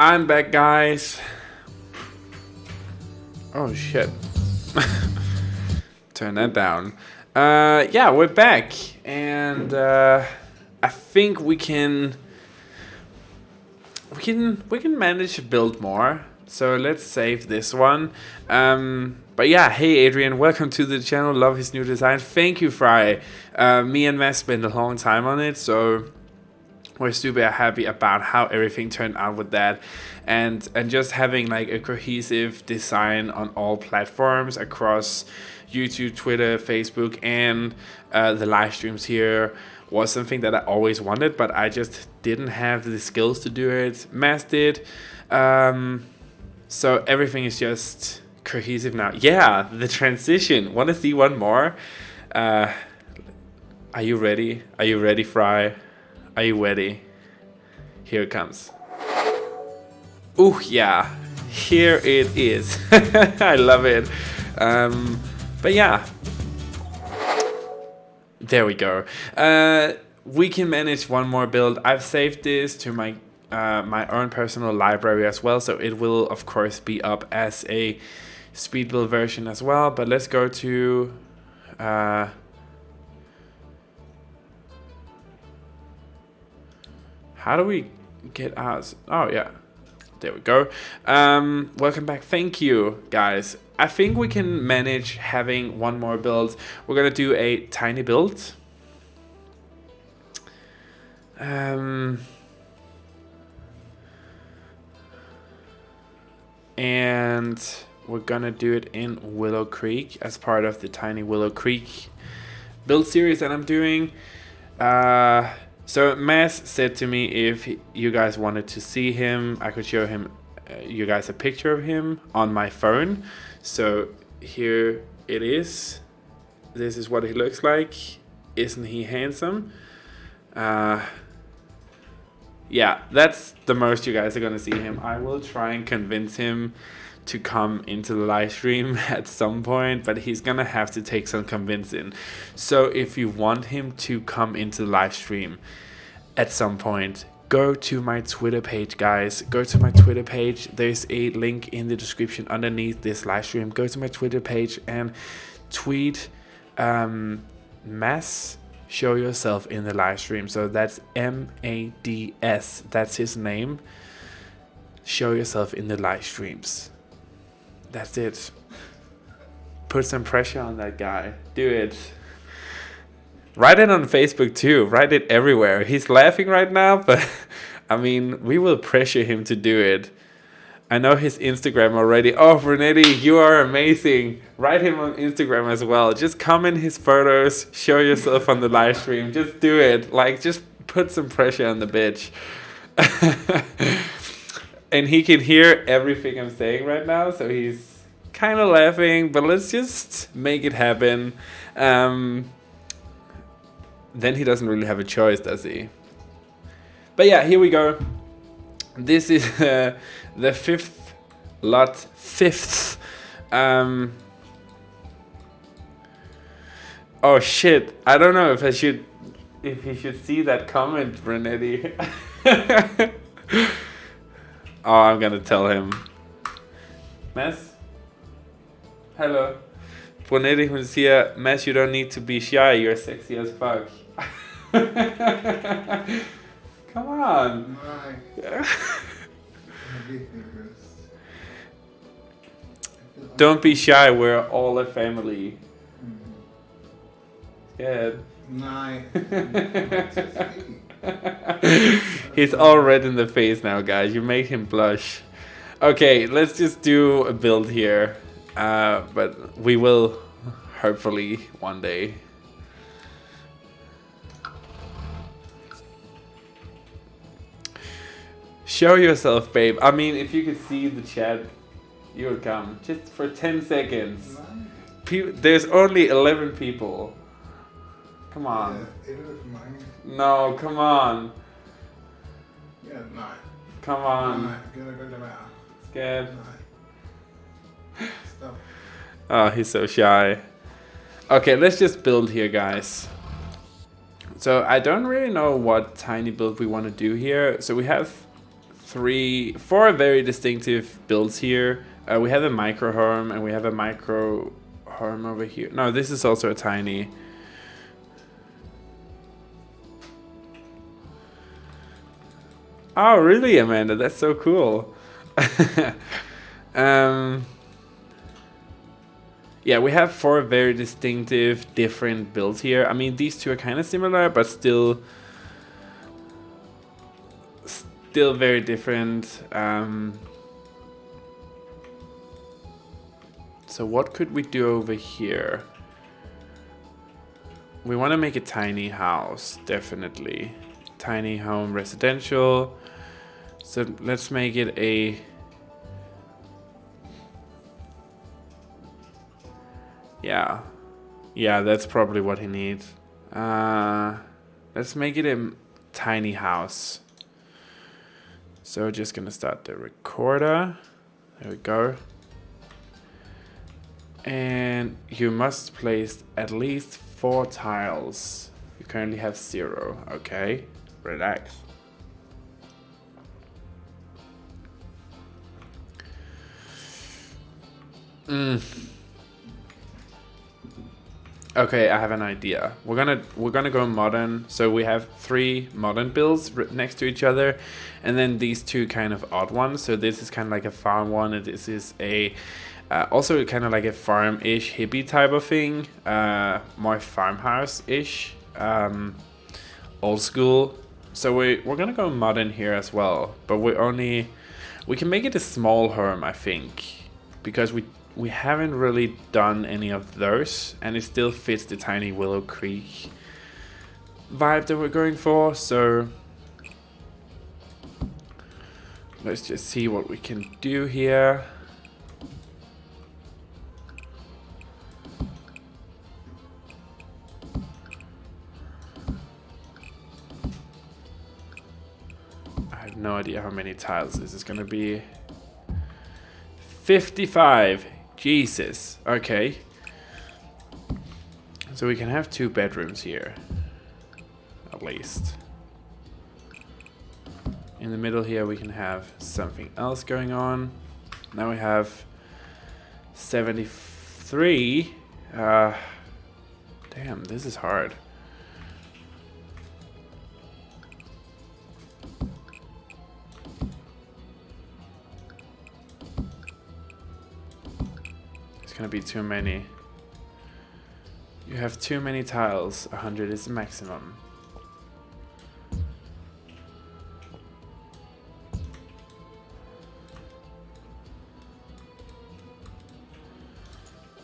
I'm back, guys. Oh shit. Turn that down. Yeah, we're back, and I think we can manage to build more. So let's save this one. But yeah, hey Adrian, welcome to the channel. Love his new design. Thank you, Fry. Me and Matt spent a long time on it, so we're super happy about how everything turned out with that, and just having like a cohesive design on all platforms across YouTube, Twitter, Facebook, and the live streams here was something that I always wanted, but I just didn't have the skills to do it. Mass did. So everything is just cohesive now. Yeah, the transition. Want to see one more? Are you ready? Are you ready, Fry? Are you ready? Here it comes. Ooh, yeah. Here it is. I love it. But yeah. There we go. We can manage one more build. I've saved this to my my own personal library as well, so it will of course be up as a speed build version as well. But let's go to how do we get ours? Oh yeah, there we go. Welcome back. Thank you, guys. I think we can manage having one more build. We're gonna do a tiny build. And we're gonna do it in Willow Creek as part of the Tiny Willow Creek build series that I'm doing. So Mass said to me if you guys wanted to see him, I could show him you guys a picture of him on my phone. So here it is. This is what he looks like. Isn't he handsome? Yeah, that's the most you guys are gonna see him. I will try and convince him to come into the live stream at some point, but he's gonna have to take some convincing. So if you want him to come into the live stream at some point, go to my Twitter page, guys. Go to my Twitter page. There's a link in the description underneath this live stream. Go to my Twitter page and tweet Mass Show Yourself in the live stream. So that's MADS. That's his name. Show yourself in the live streams. That's it. Put some pressure on that guy. Do it. Write it on Facebook too. Write it everywhere. He's laughing right now, but I mean, we will pressure him to do it. I know his Instagram already. Oh, Brunetti, you are amazing. Write him on Instagram as well. Just comment his photos. Show yourself on the live stream. Just do it. Like, just put some pressure on the bitch. And he can hear everything I'm saying right now, so he's kind of laughing. But let's just make it happen. Then he doesn't really have a choice, does he? But yeah, here we go. This is the fifth lot. Oh shit! I don't know if he should see that comment, Brunetti. Oh, I'm gonna tell him. Mads? Hello. Brunetti, who's here? Mads, you don't need to be shy. You're sexy as fuck. Come on. Don't be shy. We're all a family. Scared. He's all red in the face now, guys. You made him blush. Okay, let's just do a build here. But we will hopefully one day. Show yourself, babe. I mean, if you could see the chat, you would come. Just for 10 seconds. There's only 11 people. Come on. No, come on. Come on. Scared. Oh, he's so shy. Okay, let's just build here, guys. So I don't really know what tiny build we want to do here. So we have four very distinctive builds here. We have a micro home and we have a micro home over here. No, this is also a tiny. Oh, really, Amanda? That's so cool. Yeah, we have four very distinctive, different builds here. I mean, these two are kind of similar, but still very different. So what could we do over here? We want to make a tiny house, definitely. Tiny home residential. So let's make it a... Yeah, that's probably what he needs. Let's make it a tiny house. So we're just gonna start the recorder. There we go. And you must place at least 4 tiles. You currently have 0. Okay, relax. Okay, I have an idea. We're gonna go modern. So we have 3 modern builds next to each other, and then these 2 kind of odd ones. So this is kind of like a farm one, and this is a also kind of like a farm-ish hippie type of thing, more farmhouse-ish, old school. So we're gonna go modern here as well, but we can make it a small home, I think, because we haven't really done any of those, and it still fits the tiny Willow Creek vibe that we're going for. So let's just see what we can do here. I have no idea how many tiles this is gonna be. 55. Jesus. Okay. So we can have 2 bedrooms here, at least. In the middle here we can have something else going on. Now we have 73. Damn, this is hard. Gonna be too many. You have too many tiles. 100 is the maximum.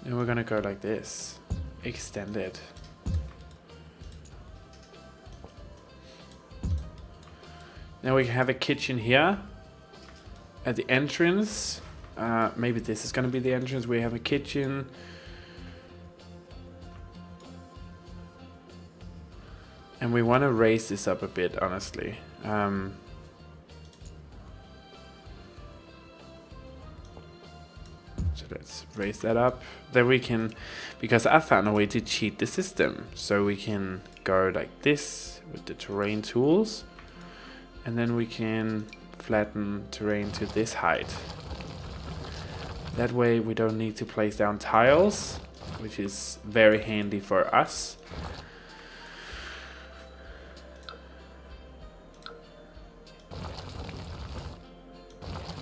And we're gonna go like this. Extended. Now we have a kitchen here at the entrance. Maybe this is gonna be the entrance. We have a kitchen. And we want to raise this up a bit, honestly. So let's raise that up. Then we can, because I found a way to cheat the system. So we can go like this with the terrain tools. And then we can flatten terrain to this height. That way we don't need to place down tiles, which is very handy for us.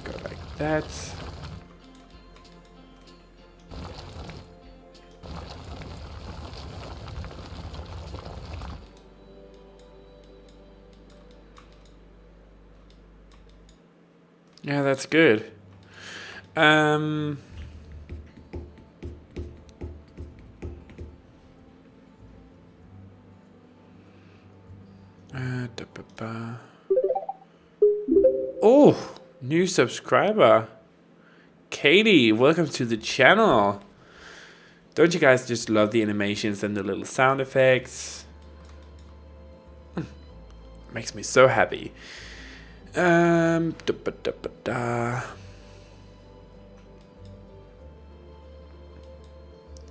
Go like that. Yeah, that's good. Oh, new subscriber. Katie, welcome to the channel. Don't you guys just love the animations and the little sound effects? Makes me so happy.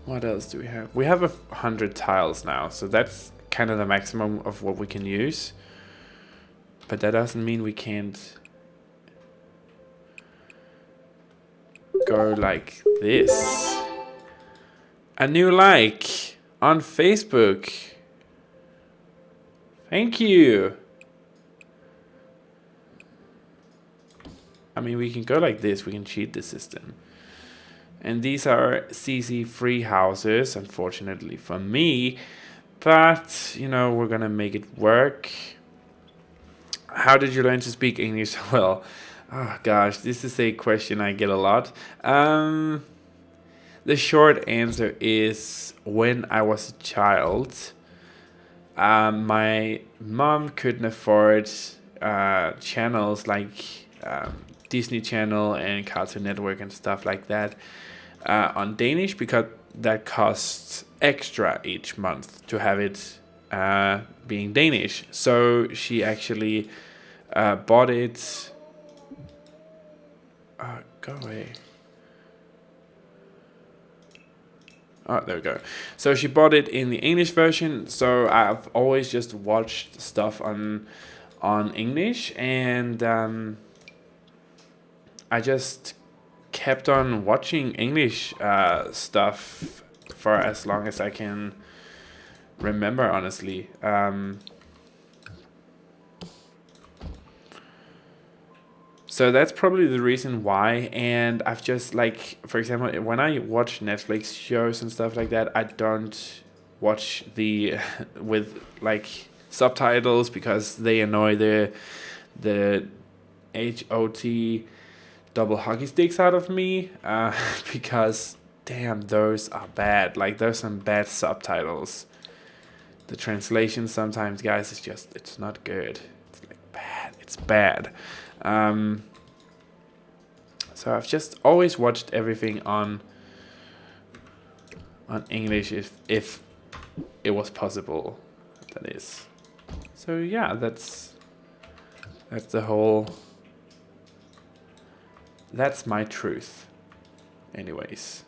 What else do we have? We have 100 tiles now, so that's kind of the maximum of what we can use. But that doesn't mean we can't go like this. A new like on Facebook. Thank you. I mean, we can go like this. We can cheat the system. And these are CC free houses, unfortunately for me. But, you know, we're gonna make it work. How did you learn to speak English? Well, oh gosh, this is a question I get a lot. The short answer is when I was a child, my mom couldn't afford channels like Disney Channel and Cartoon Network and stuff like that on Danish, because that costs extra each month to have it being Danish. So she actually bought it. Go away. Oh, there we go. So she bought it in the English version. So I've always just watched stuff on English, and I just kept on watching English stuff for as long as I can remember, honestly. So that's probably the reason why. And I've just, like, for example, when I watch Netflix shows and stuff like that, I don't watch the with like subtitles, because they annoy the HOT double hockey sticks out of me, because damn, those are bad. Like, there's some bad subtitles. The translation sometimes, guys, is just, it's not good. It's like bad. It's bad. So I've just always watched everything on English, if it was possible, that is. So yeah, that's the whole. That's my truth, anyways.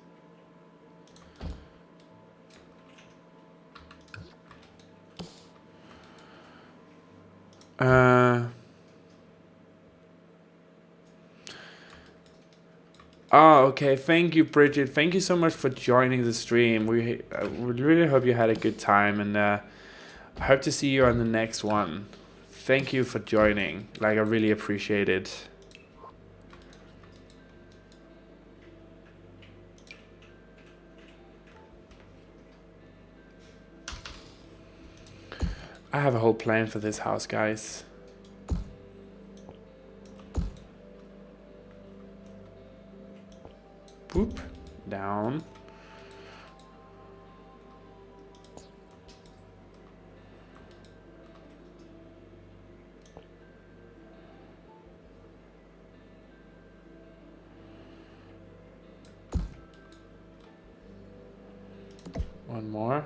Oh, okay. Thank you, Bridget. Thank you so much for joining the stream. We really hope you had a good time, and I hope to see you on the next one. Thank you for joining. Like, I really appreciate it. I have a whole plan for this house, guys. Boop. Down. One more.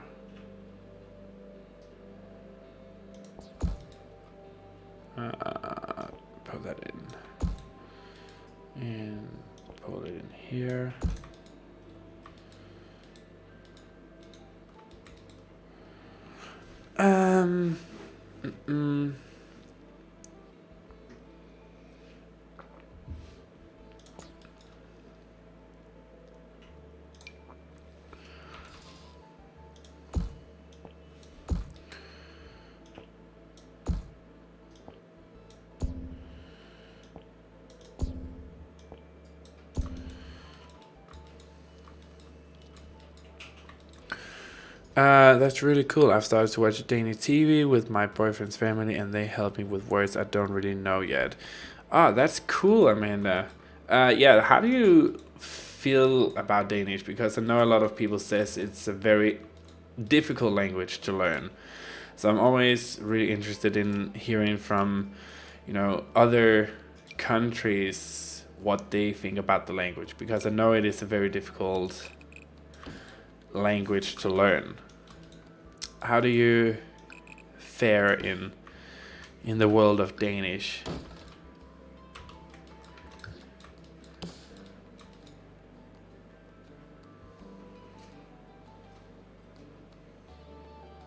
Put that in. And pull it in here. That's really cool. I've started to watch Danish TV with my boyfriend's family, and they help me with words I don't really know yet. Ah, that's cool, Amanda. Yeah, how do you feel about Danish? Because I know a lot of people says it's a very difficult language to learn. So I'm always really interested in hearing from, you know, other countries what they think about the language, because I know it is a very difficult language to learn. How do you fare in the world of Danish?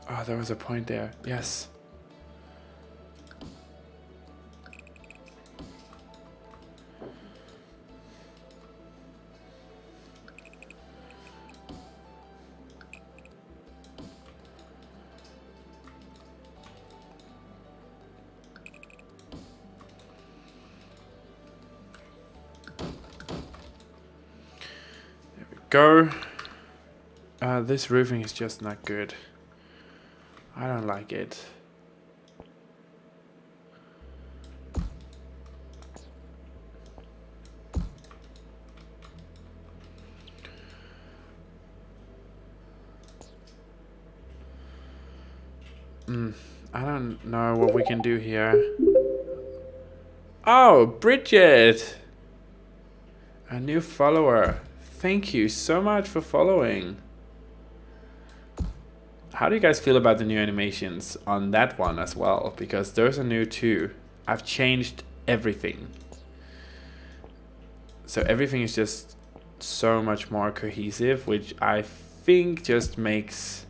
Oh, there was a point there. Yes. go. This roofing is just not good. I don't like it. I don't know what we can do here. Oh, Bridget! A new follower. Thank you so much for following. How do you guys feel about the new animations on that one as well? Because those are new too. I've changed everything. So everything is just so much more cohesive, which I think just makes...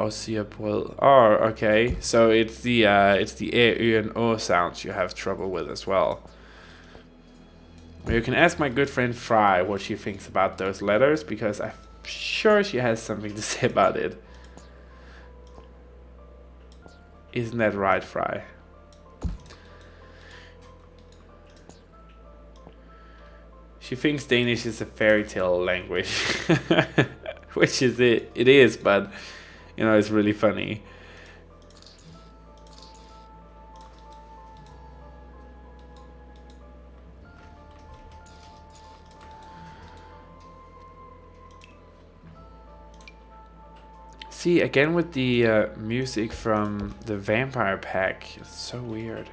Oh, okay. So it's the E, U, and O sounds you have trouble with as well. You can ask my good friend Fry what she thinks about those letters, because I'm sure she has something to say about it. Isn't that right, Fry? She thinks Danish is a fairy tale language, which is it is, but you know, it's really funny. See, again with the music from the Vampire Pack, it's so weird.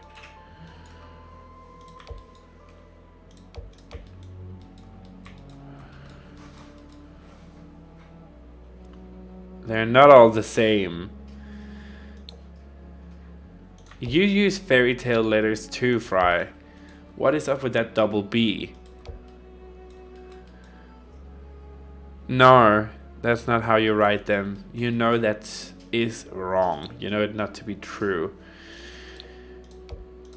They're not all the same. You use fairy tale letters too, Fry. What is up with that double B? No, that's not how you write them. You know that is wrong. You know it not to be true.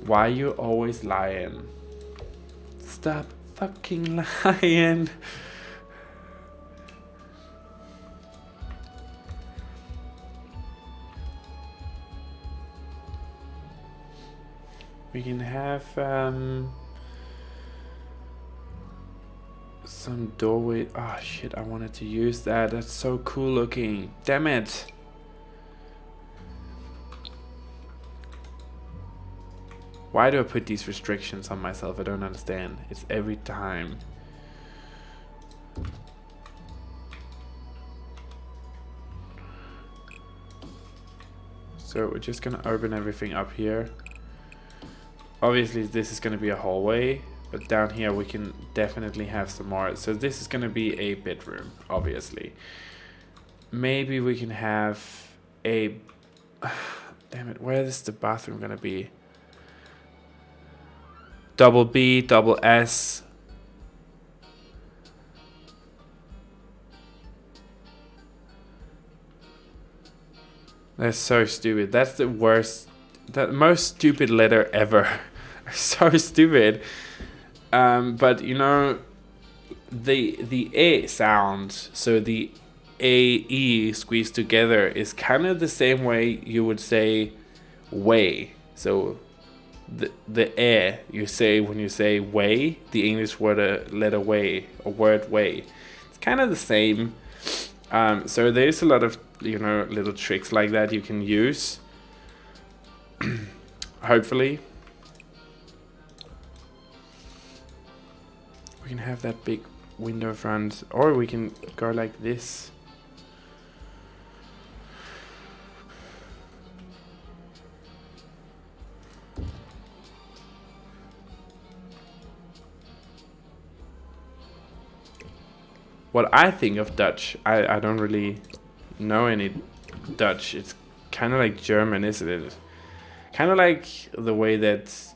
Why you always lying? Stop fucking lying. We can have some doorway. Oh shit, I wanted to use that. That's so cool looking. Damn it. Why do I put these restrictions on myself? I don't understand. It's every time. So we're just gonna open everything up here. Obviously this is going to be a hallway, but down here we can definitely have some more. So this is going to be a bedroom, obviously. Maybe we can have a... Damn it, where is the bathroom going to be? Double B, double S. That's so stupid. That's the worst, the most stupid letter ever. So stupid. But you know, the A sound, so the A-E squeezed together is kind of the same way you would say way. So the E you say when you say way, the English word letter way or word way. It's kind of the same. So there's a lot of, you know, little tricks like that you can use. Hopefully. We can have that big window front, or we can go like this. What I think of Dutch, I don't really know any Dutch. It's kind of like German, isn't it? Kind of like the way that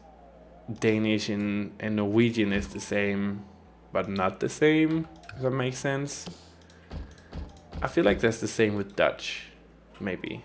Danish and Norwegian is the same, but not the same, if that makes sense. I feel like that's the same with Dutch, maybe.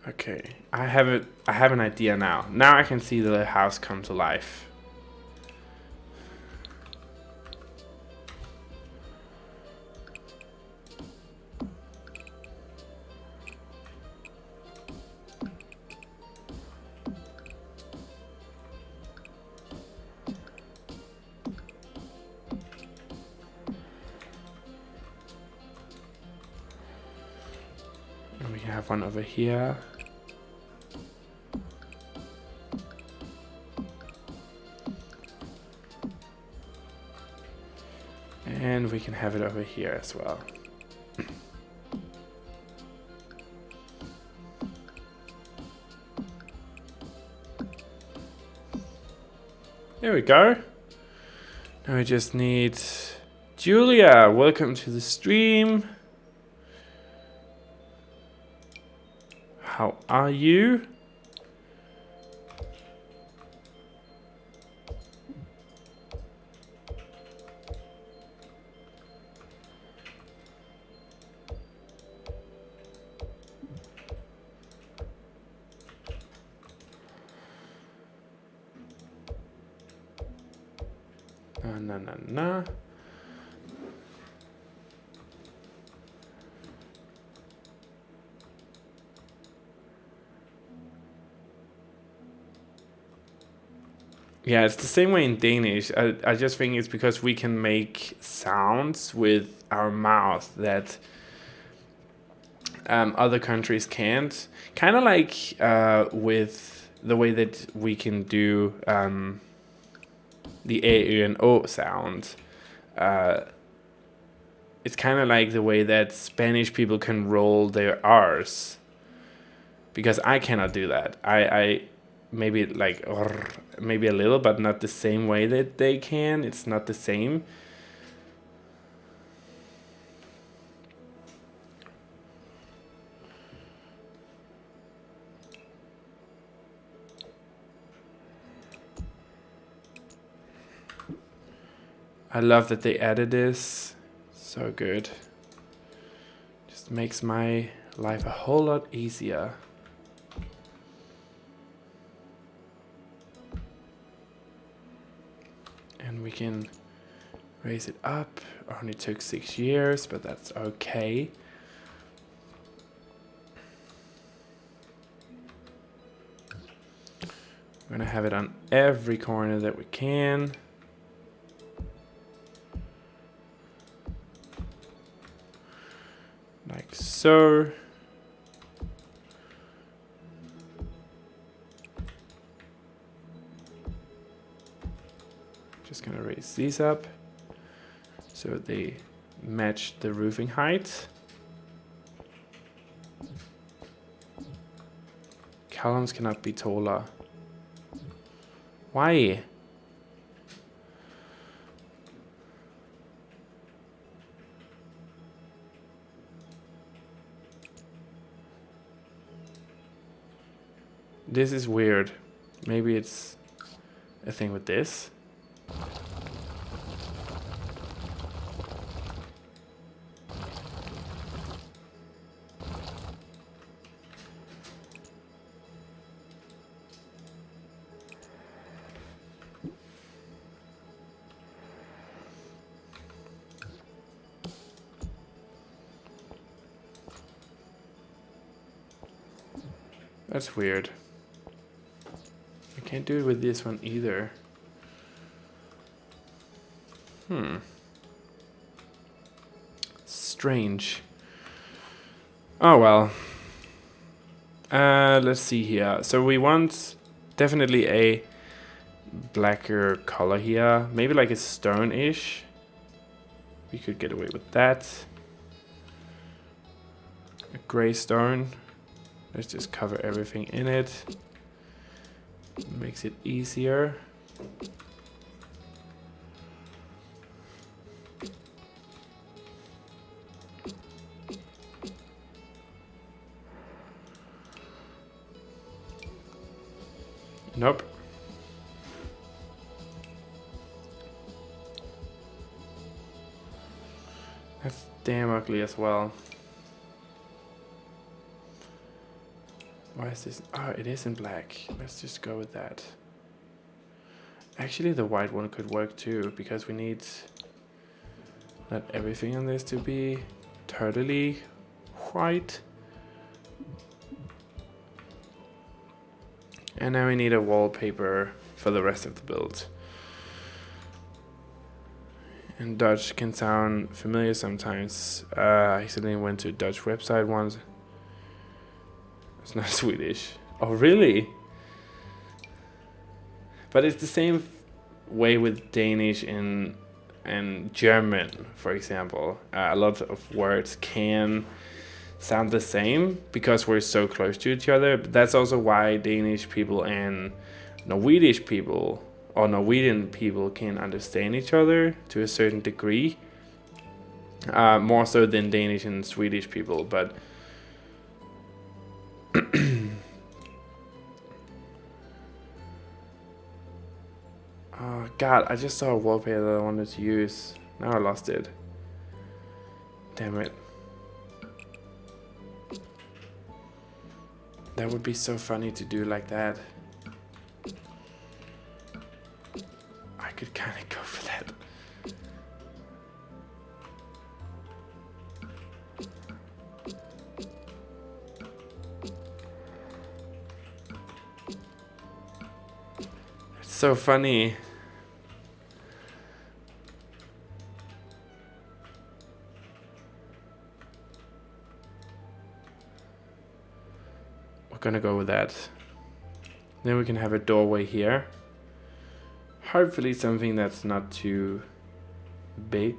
Okay, I have it. I have an idea now. Now I can see the house come to life. And we have one over here. And we can have it over here as well. There we go. Now we just need Julia. Welcome to the stream. How are you? No. Yeah, it's the same way in Danish. I just think it's because we can make sounds with our mouth that other countries can't. Kind of like with the way that we can do the A, and O sound. It's kind of like the way that Spanish people can roll their R's. Because I cannot do that. I maybe like maybe a little, but not the same way that they can. It's not the same. I love that they added this. So good. Just makes my life a whole lot easier. And we can raise it up. Only took 6 years, but that's okay. We're gonna have it on every corner that we can. Like so. Just gonna raise these up so they match the roofing height. Columns cannot be taller. Why? This is weird. Maybe it's a thing with this. That's weird. I can't do it with this one either. Strange. Oh well. Let's see here. So we want definitely a blacker color here. Maybe like a stone-ish. We could get away with that. A gray stone. Let's just cover everything in it. Makes it easier. Nope. That's damn ugly as well. Why is this? Oh, it is in black. Let's just go with that. Actually, the white one could work too, because we need not everything on this to be totally white. And now we need a wallpaper for the rest of the build. And Dutch can sound familiar sometimes. I accidentally went to a Dutch website once. It's not Swedish. Oh, really? But it's the same way with Danish and German, for example. A lot of words can sound the same because we're so close to each other. But that's also why Danish people and Norwegian people or Norwegian people can understand each other to a certain degree. More so than Danish and Swedish people, but oh god, I just saw a wallpaper that I wanted to use. Now I lost it. Damn it. That would be so funny to do like that. I could kind of go for that. It's so funny. We're gonna go with that. Then we can have a doorway here. Hopefully something that's not too big.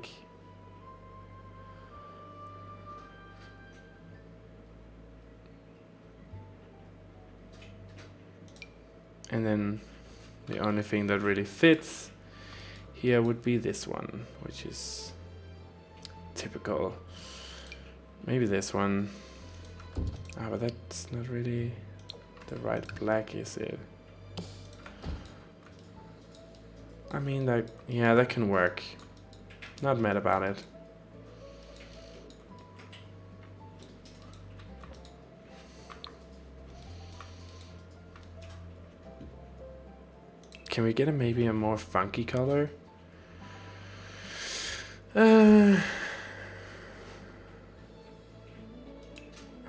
And then the only thing that really fits here would be this one, which is typical. Maybe this one. Ah, but that's not really the right black, is it? I mean, that, yeah, that can work. Not mad about it. Can we get maybe a more funky color? I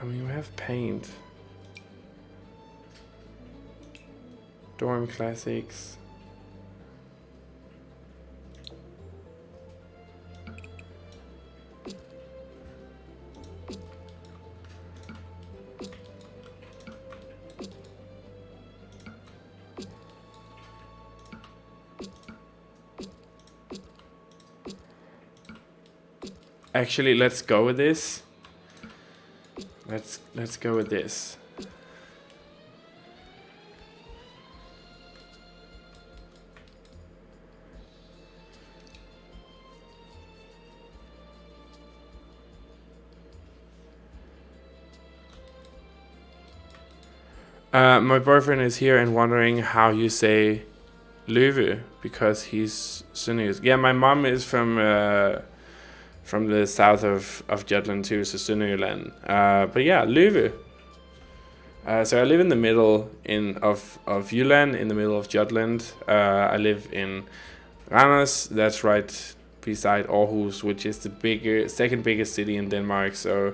mean, we have paint. Dorm Classics. Actually, let's go with this. Let's go with this. My boyfriend is here and wondering how you say Løve because he's Sønderjysk. Yeah, my mom is from the south of Jutland too, so Sønderjylland. But yeah, Løve. So I live in the middle of Jylland, in the middle of Jutland. I live in Randers, that's right beside Aarhus, which is the second biggest city in Denmark. So,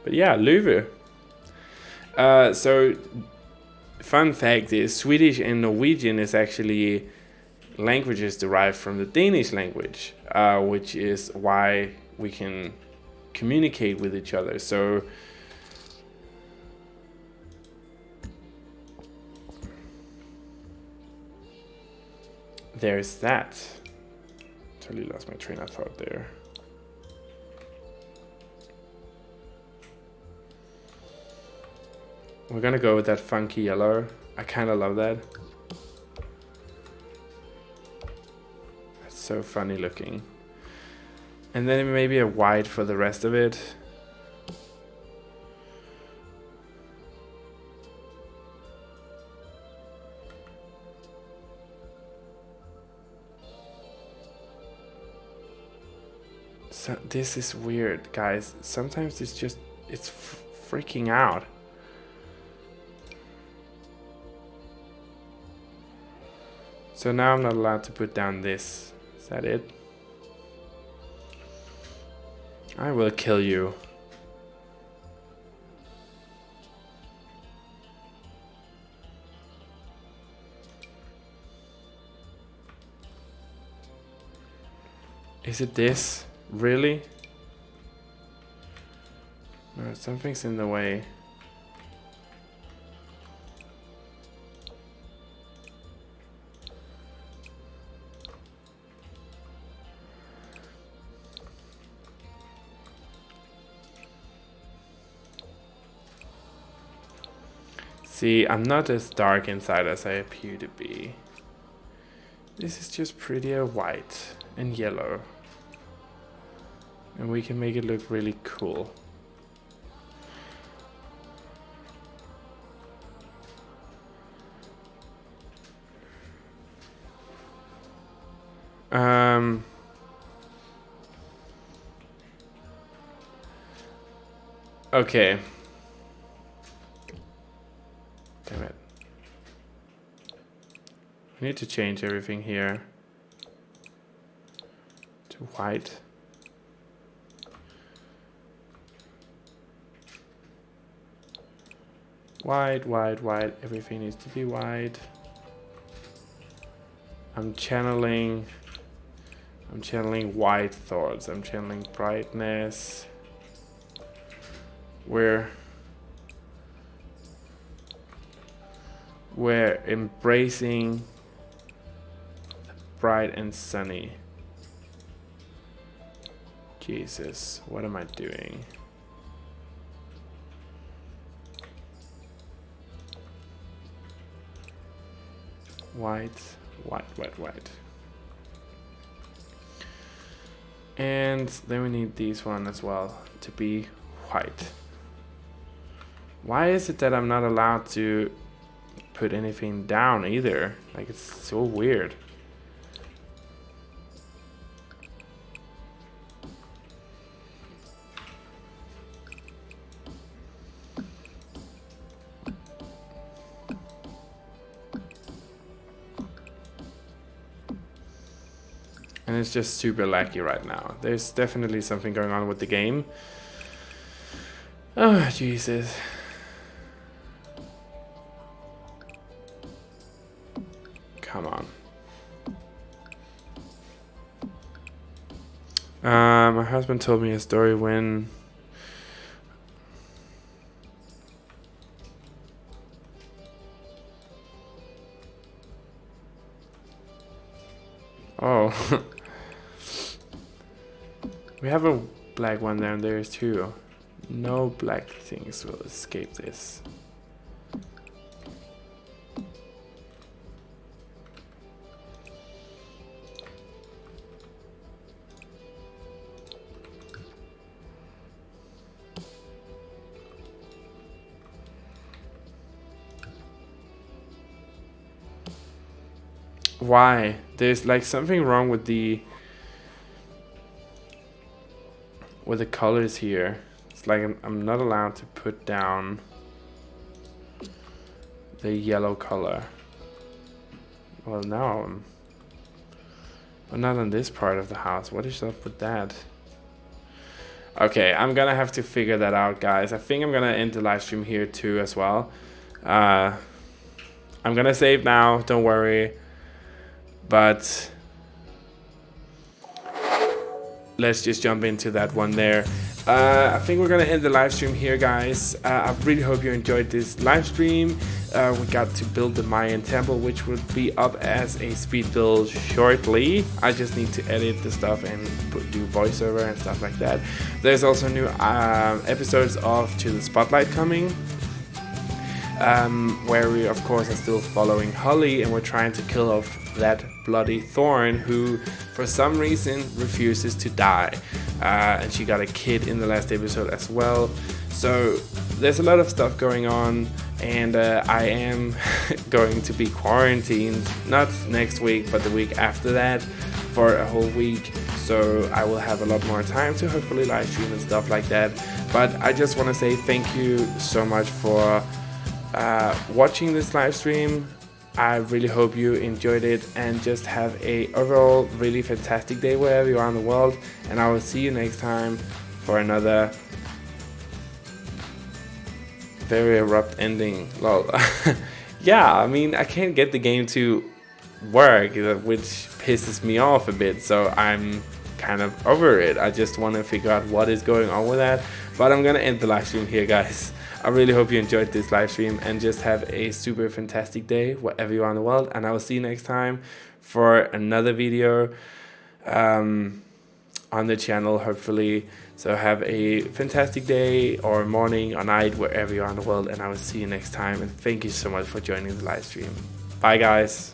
but yeah, Løve. So, fun fact is Swedish and Norwegian is actually languages derived from the Danish language, which is why we can communicate with each other. So there's that. Totally lost my train of thought there. We're gonna go with that funky yellow. I kind of love that. That's so funny looking. And then maybe a white for the rest of it. So this is weird, guys. Sometimes it's just it's freaking out. So now I'm not allowed to put down this. Is that it? I will kill you. Is it this? Really? No, something's in the way. See, I'm not as dark inside as I appear to be. This is just prettier white and yellow. And we can make it look really cool. Okay. Damn it. We need to change everything here to white. White, white, white. Everything needs to be white. I'm channeling white thoughts. I'm channeling brightness. We're embracing bright and sunny. Jesus, what am I doing? White, white, white, white. And then we need these one as well to be white. Why is it that I'm not allowed to put anything down either? Like, it's so weird. And it's just super laggy right now. There's definitely something going on with the game. Oh, Jesus. Come on. My husband told me a story when oh. We have a black one there and there's two. No black things will escape this. Why? There's like something wrong with the colors here. It's like I'm not allowed to put down the yellow color. Well, now I'm not on this part of the house. What is up with that? Okay, I'm gonna have to figure that out, guys. I think I'm gonna end the live stream here too as well. I'm gonna save now, don't worry. But let's just jump into that one there. I think we're gonna end the live stream here, guys. I really hope you enjoyed this live stream. We got to build the Mayan temple, which will be up as a speed build shortly. I just need to edit the stuff and do voiceover and stuff like that. There's also new episodes of To the Spotlight coming, where we of course are still following Holly, and we're trying to kill off that bloody thorn who for some reason refuses to die, and she got a kid in the last episode as well. So there's a lot of stuff going on, and I am going to be quarantined, not next week but the week after that, for a whole week. so I will have a lot more time to hopefully live stream and stuff like that. But I just want to say thank you so much for watching this live stream. I really hope you enjoyed it, and just have a overall really fantastic day wherever you are in the world, and I will see you next time for another very abrupt ending. Lol. Yeah, I mean, I can't get the game to work, which pisses me off a bit, so I'm kind of over it. I just want to figure out what is going on with that. But I'm gonna end the live stream here, guys. I really hope you enjoyed this live stream, and just have a super fantastic day wherever you are in the world, and I will see you next time for another video on the channel, hopefully. So have a fantastic day, or morning, or night, wherever you are in the world, and I will see you next time. And thank you so much for joining the live stream. Bye, guys.